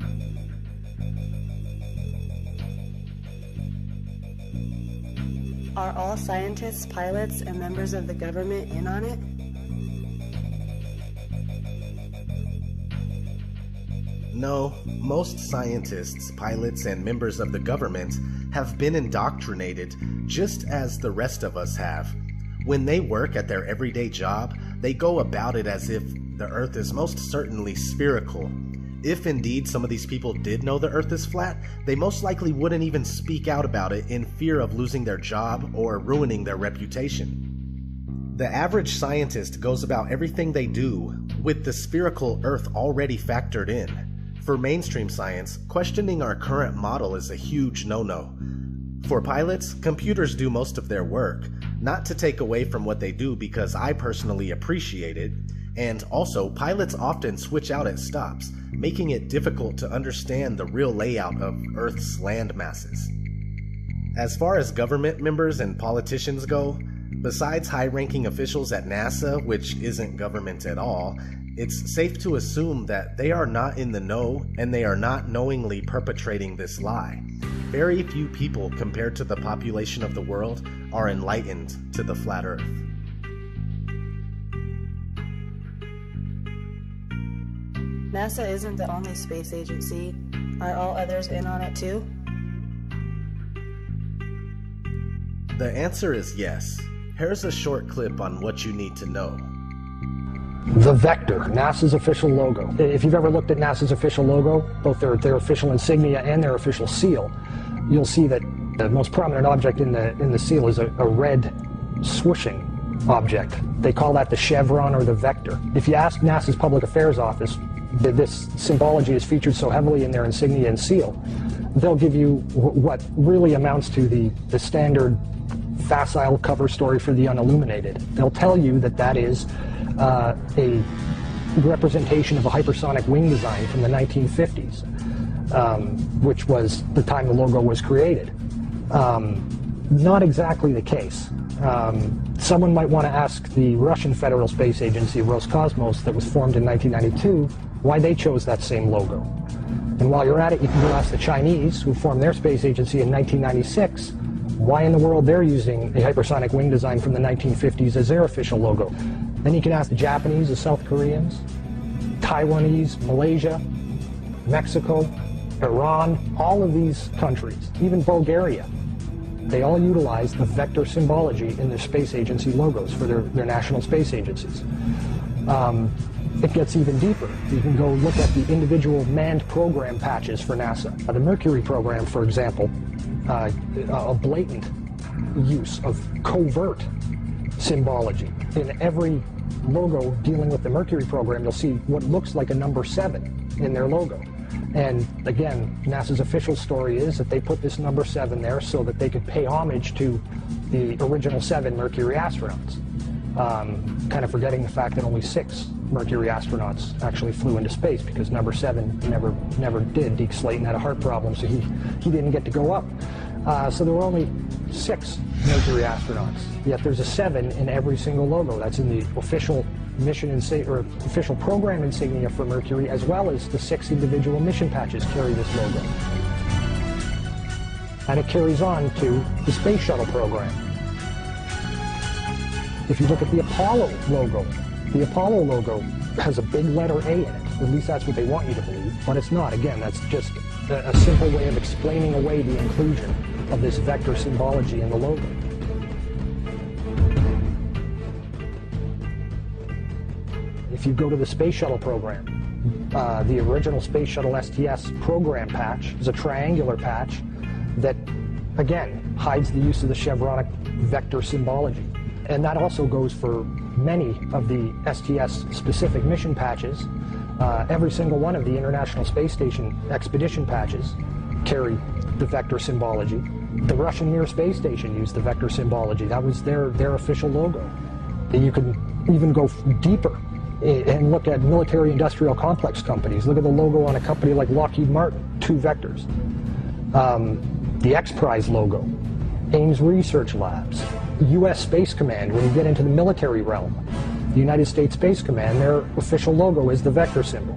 Are all scientists, pilots, and members of the government in on it? No, most scientists, pilots, and members of the government have been indoctrinated just as the rest of us have. When they work at their everyday job, they go about it as if the Earth is most certainly spherical. If indeed some of these people did know the Earth is flat, they most likely wouldn't even speak out about it in fear of losing their job or ruining their reputation. The average scientist goes about everything they do with the spherical Earth already factored in. For mainstream science, questioning our current model is a huge no-no. For pilots, computers do most of their work, not to take away from what they do because I personally appreciate it, and also pilots often switch out at stops, making it difficult to understand the real layout of Earth's land masses. As far as government members and politicians go, besides high-ranking officials at NASA, which isn't government at all, it's safe to assume that they are not in the know and they are not knowingly perpetrating this lie. Very few people compared to the population of the world are enlightened to the flat Earth. NASA isn't the only space agency. Are all others in on it too? The answer is yes. Here's a short clip on what you need to know. The Vector, NASA's official logo. If you've ever looked at NASA's official logo, both their official insignia and their official seal, you'll see that the most prominent object in the seal is a red swooshing object. They call that the chevron or the vector. If you ask NASA's Public Affairs Office, this symbology is featured so heavily in their insignia and seal, they'll give you what really amounts to the standard facile cover story for the unilluminated. They'll tell you that that is a representation of a hypersonic wing design from the 1950s, which was the time the logo was created. Not exactly the case. Someone might want to ask the Russian Federal Space Agency, Roscosmos, that was formed in 1992, why they chose that same logo. And while you're at it, you can go ask the Chinese, who formed their space agency in 1996, why in the world they're using a hypersonic wing design from the 1950s as their official logo. Then you can ask the Japanese, the South Koreans, Taiwanese, Malaysia, Mexico, Iran, all of these countries, even Bulgaria. They all utilize the vector symbology in their space agency logos for their national space agencies. It gets even deeper. You can go look at the individual manned program patches for NASA. The Mercury program, for example, a blatant use of covert symbology. In every logo dealing with the Mercury program, you'll see what looks like a number 7 in their logo. And again, NASA's official story is that they put this number 7 there so that they could pay homage to the original 7 Mercury astronauts. Kind of forgetting the fact that only 6 Mercury astronauts actually flew into space, because number 7 never did. Deke Slayton had a heart problem, so he didn't get to go up. So there were only 6 Mercury astronauts, yet there's a 7 in every single logo. That's in the official mission or official program insignia for Mercury, as well as the 6 individual mission patches carry this logo. And it carries on to the Space Shuttle program. If you look at the Apollo logo has a big letter A in it. At least that's what they want you to believe, but it's not. Again, that's just a simple way of explaining away the inclusion of this vector symbology in the logo. If you go to the Space Shuttle program, the original Space Shuttle STS program patch is a triangular patch that, again, hides the use of the chevronic vector symbology. And that also goes for many of the STS-specific mission patches. Every single one of the International Space Station expedition patches carry the vector symbology. The Russian Mir space station used the vector symbology. That was their official logo. You can even go deeper and look at military-industrial complex companies. Look at the logo on a company like Lockheed Martin, 2 vectors. The X-Prize logo, Ames Research Labs, U.S. Space Command. When you get into the military realm, the United States Space Command, their official logo is the vector symbol.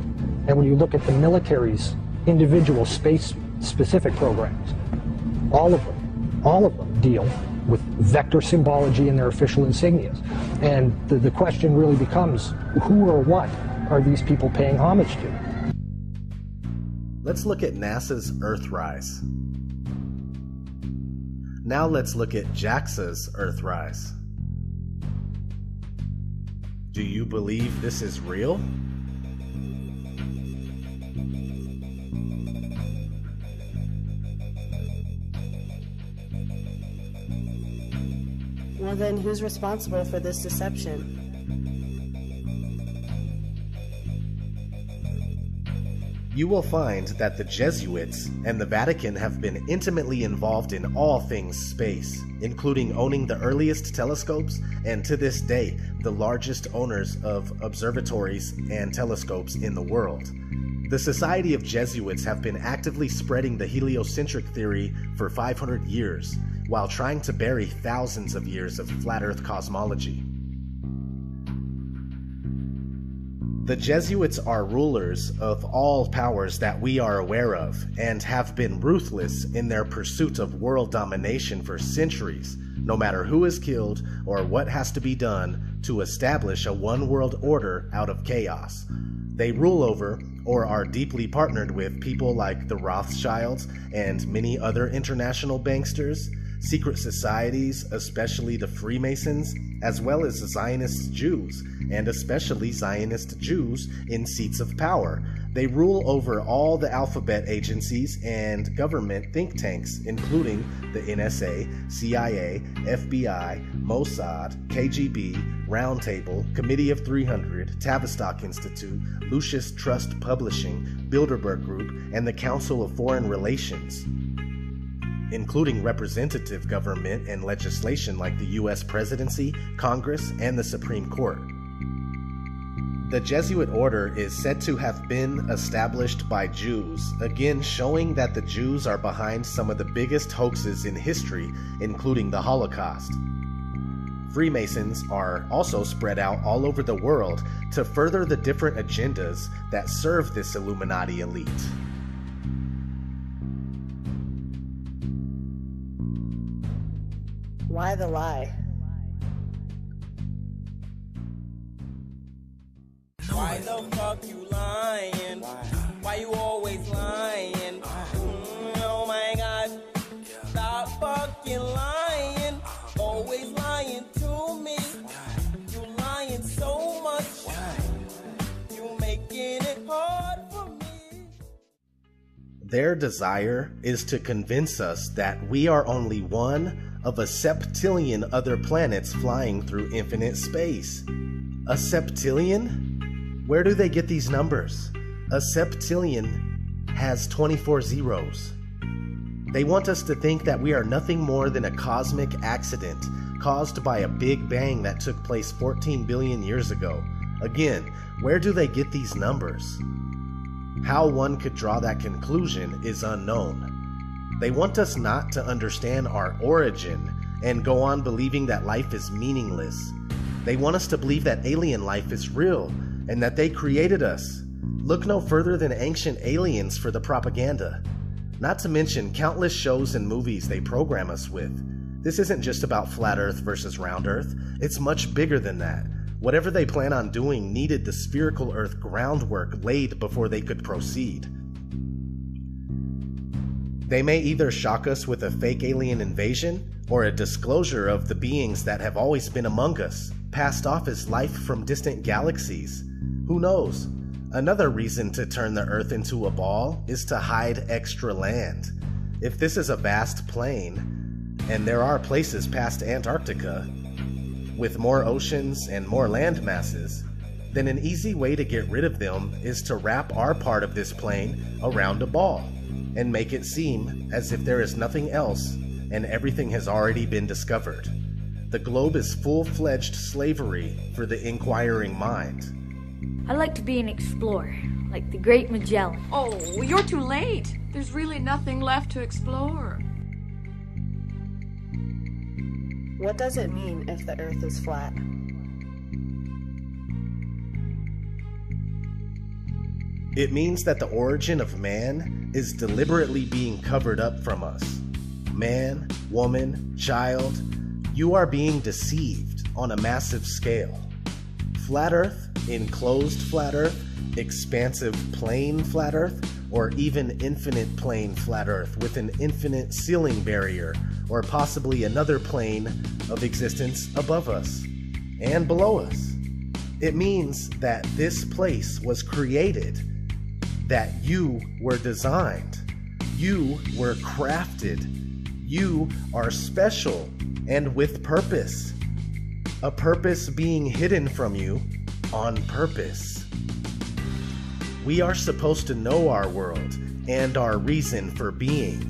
And when you look at the military's individual space-specific programs, all of them deal with vector symbology in their official insignias. And the question really becomes, who or what are these people paying homage to? Let's look at NASA's Earthrise. Now let's look at JAXA's Earthrise. Do you believe this is real? Well then, who's responsible for this deception? You will find that the Jesuits and the Vatican have been intimately involved in all things space, including owning the earliest telescopes and, to this day, the largest owners of observatories and telescopes in the world. The Society of Jesuits have been actively spreading the heliocentric theory for 500 years, while trying to bury thousands of years of flat Earth cosmology. The Jesuits are rulers of all powers that we are aware of, and have been ruthless in their pursuit of world domination for centuries, no matter who is killed or what has to be done to establish a one-world order out of chaos. They rule over, or are deeply partnered with, people like the Rothschilds and many other international banksters, secret societies, especially the Freemasons, as well as Zionist Jews, and especially Zionist Jews in seats of power. They rule over all the alphabet agencies and government think tanks, including the NSA, CIA, FBI, Mossad, KGB, Roundtable, Committee of 300, Tavistock Institute, Lucius Trust Publishing, Bilderberg Group, and the Council of Foreign Relations. including representative government and legislation like the U.S. presidency, Congress, and the Supreme Court. The Jesuit order is said to have been established by Jews, again showing that the Jews are behind some of the biggest hoaxes in history, including the Holocaust. Freemasons are also spread out all over the world to further the different agendas that serve this Illuminati elite. Why the lie? Why the fuck you lying? Why you always lying? Oh my god. Stop fucking lying. Always lying to me. You lying so much. You making it hard for me. Their desire is to convince us that we are only one of a septillion other planets flying through infinite space. A septillion? Where do they get these numbers? A septillion has 24 zeros. They want us to think that we are nothing more than a cosmic accident caused by a big bang that took place 14 billion years ago. Again, where do they get these numbers? How one could draw that conclusion is unknown. They want us not to understand our origin and go on believing that life is meaningless. They want us to believe that alien life is real and that they created us. Look no further than Ancient Aliens for the propaganda. Not to mention countless shows and movies they program us with. This isn't just about flat Earth versus round Earth. It's much bigger than that. Whatever they plan on doing needed the spherical Earth groundwork laid before they could proceed. They may either shock us with a fake alien invasion or a disclosure of the beings that have always been among us, passed off as life from distant galaxies. Who knows? Another reason to turn the Earth into a ball is to hide extra land. If this is a vast plain, and there are places past Antarctica, with more oceans and more land masses, then an easy way to get rid of them is to wrap our part of this plain around a ball, and make it seem as if there is nothing else and everything has already been discovered. The globe is full-fledged slavery for the inquiring mind. I'd like to be an explorer, like the great Magellan. Oh, well, you're too late. There's really nothing left to explore. What does it mean if the Earth is flat? It means that the origin of man is deliberately being covered up from us. Man, woman, child, you are being deceived on a massive scale. Flat Earth, enclosed flat Earth, expansive plane flat Earth, or even infinite plane flat Earth with an infinite ceiling barrier, or possibly another plane of existence above us and below us. It means that this place was created, that you were designed, you were crafted, you are special and with purpose. A purpose being hidden from you on purpose. We are supposed to know our world and our reason for being.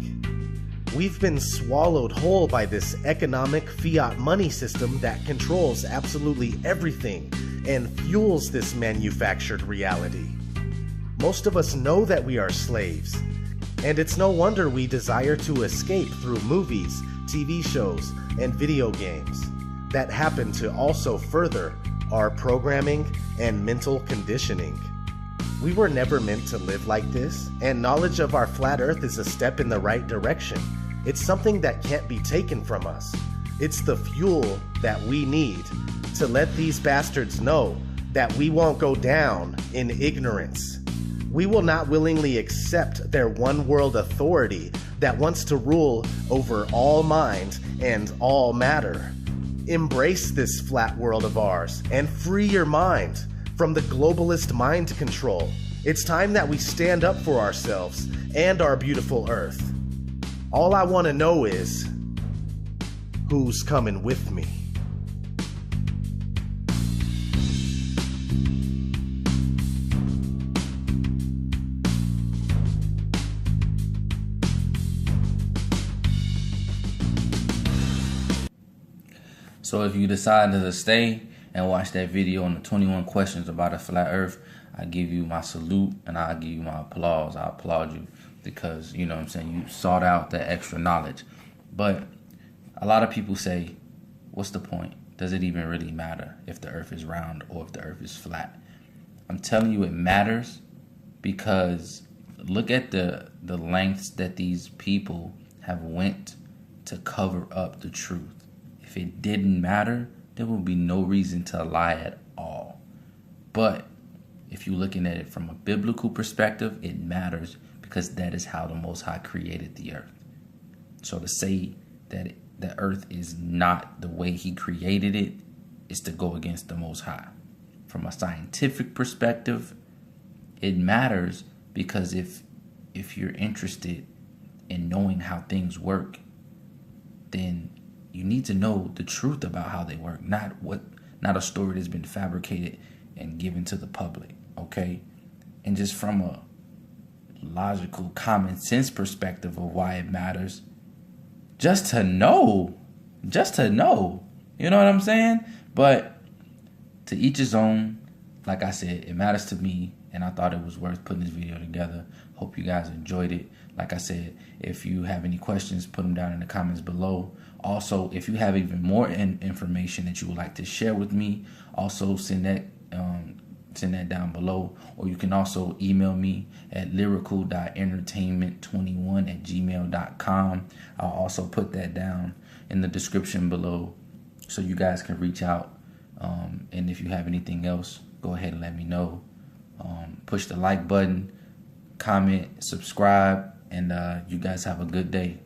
We've been swallowed whole by this economic fiat money system that controls absolutely everything and fuels this manufactured reality. Most of us know that we are slaves, and it's no wonder we desire to escape through movies, TV shows, and video games that happen to also further our programming and mental conditioning. We were never meant to live like this, and knowledge of our flat Earth is a step in the right direction. It's something that can't be taken from us. It's the fuel that we need to let these bastards know that we won't go down in ignorance. We will not willingly accept their one world authority that wants to rule over all mind and all matter. Embrace this flat world of ours and free your mind from the globalist mind control. It's time that we stand up for ourselves and our beautiful Earth. All I want to know is, who's coming with me? So if you decide to stay and watch that video on the 21 questions about a flat earth, I give you my salute and I give you my applause. I applaud you because, you know what I'm saying, you sought out that extra knowledge. But a lot of people say, what's the point? Does it even really matter if the earth is round or if the earth is flat? I'm telling you it matters because look at the lengths that these people have went to cover up the truth. If it didn't matter, there would be no reason to lie at all. But if you're looking at it from a biblical perspective, it matters because that is how the Most High created the earth. So to say that the earth is not the way he created it is to go against the Most High. From a scientific perspective, it matters because if you're interested in knowing how things work, then you need to know the truth about how they work, not a story that's been fabricated and given to the public, okay? And just from a logical, common sense perspective of why it matters, just to know, you know what I'm saying? But to each his own. Like I said, it matters to me, and I thought it was worth putting this video together. Hope you guys enjoyed it. Like I said, if you have any questions, put them down in the comments below. Also, if you have even more information that you would like to share with me, also send that down below. Or you can also email me at lyrical.entertainment21@gmail.com. I'll also put that down in the description below so you guys can reach out. And if you have anything else, go ahead and let me know. Push the like button, comment, subscribe, and you guys have a good day.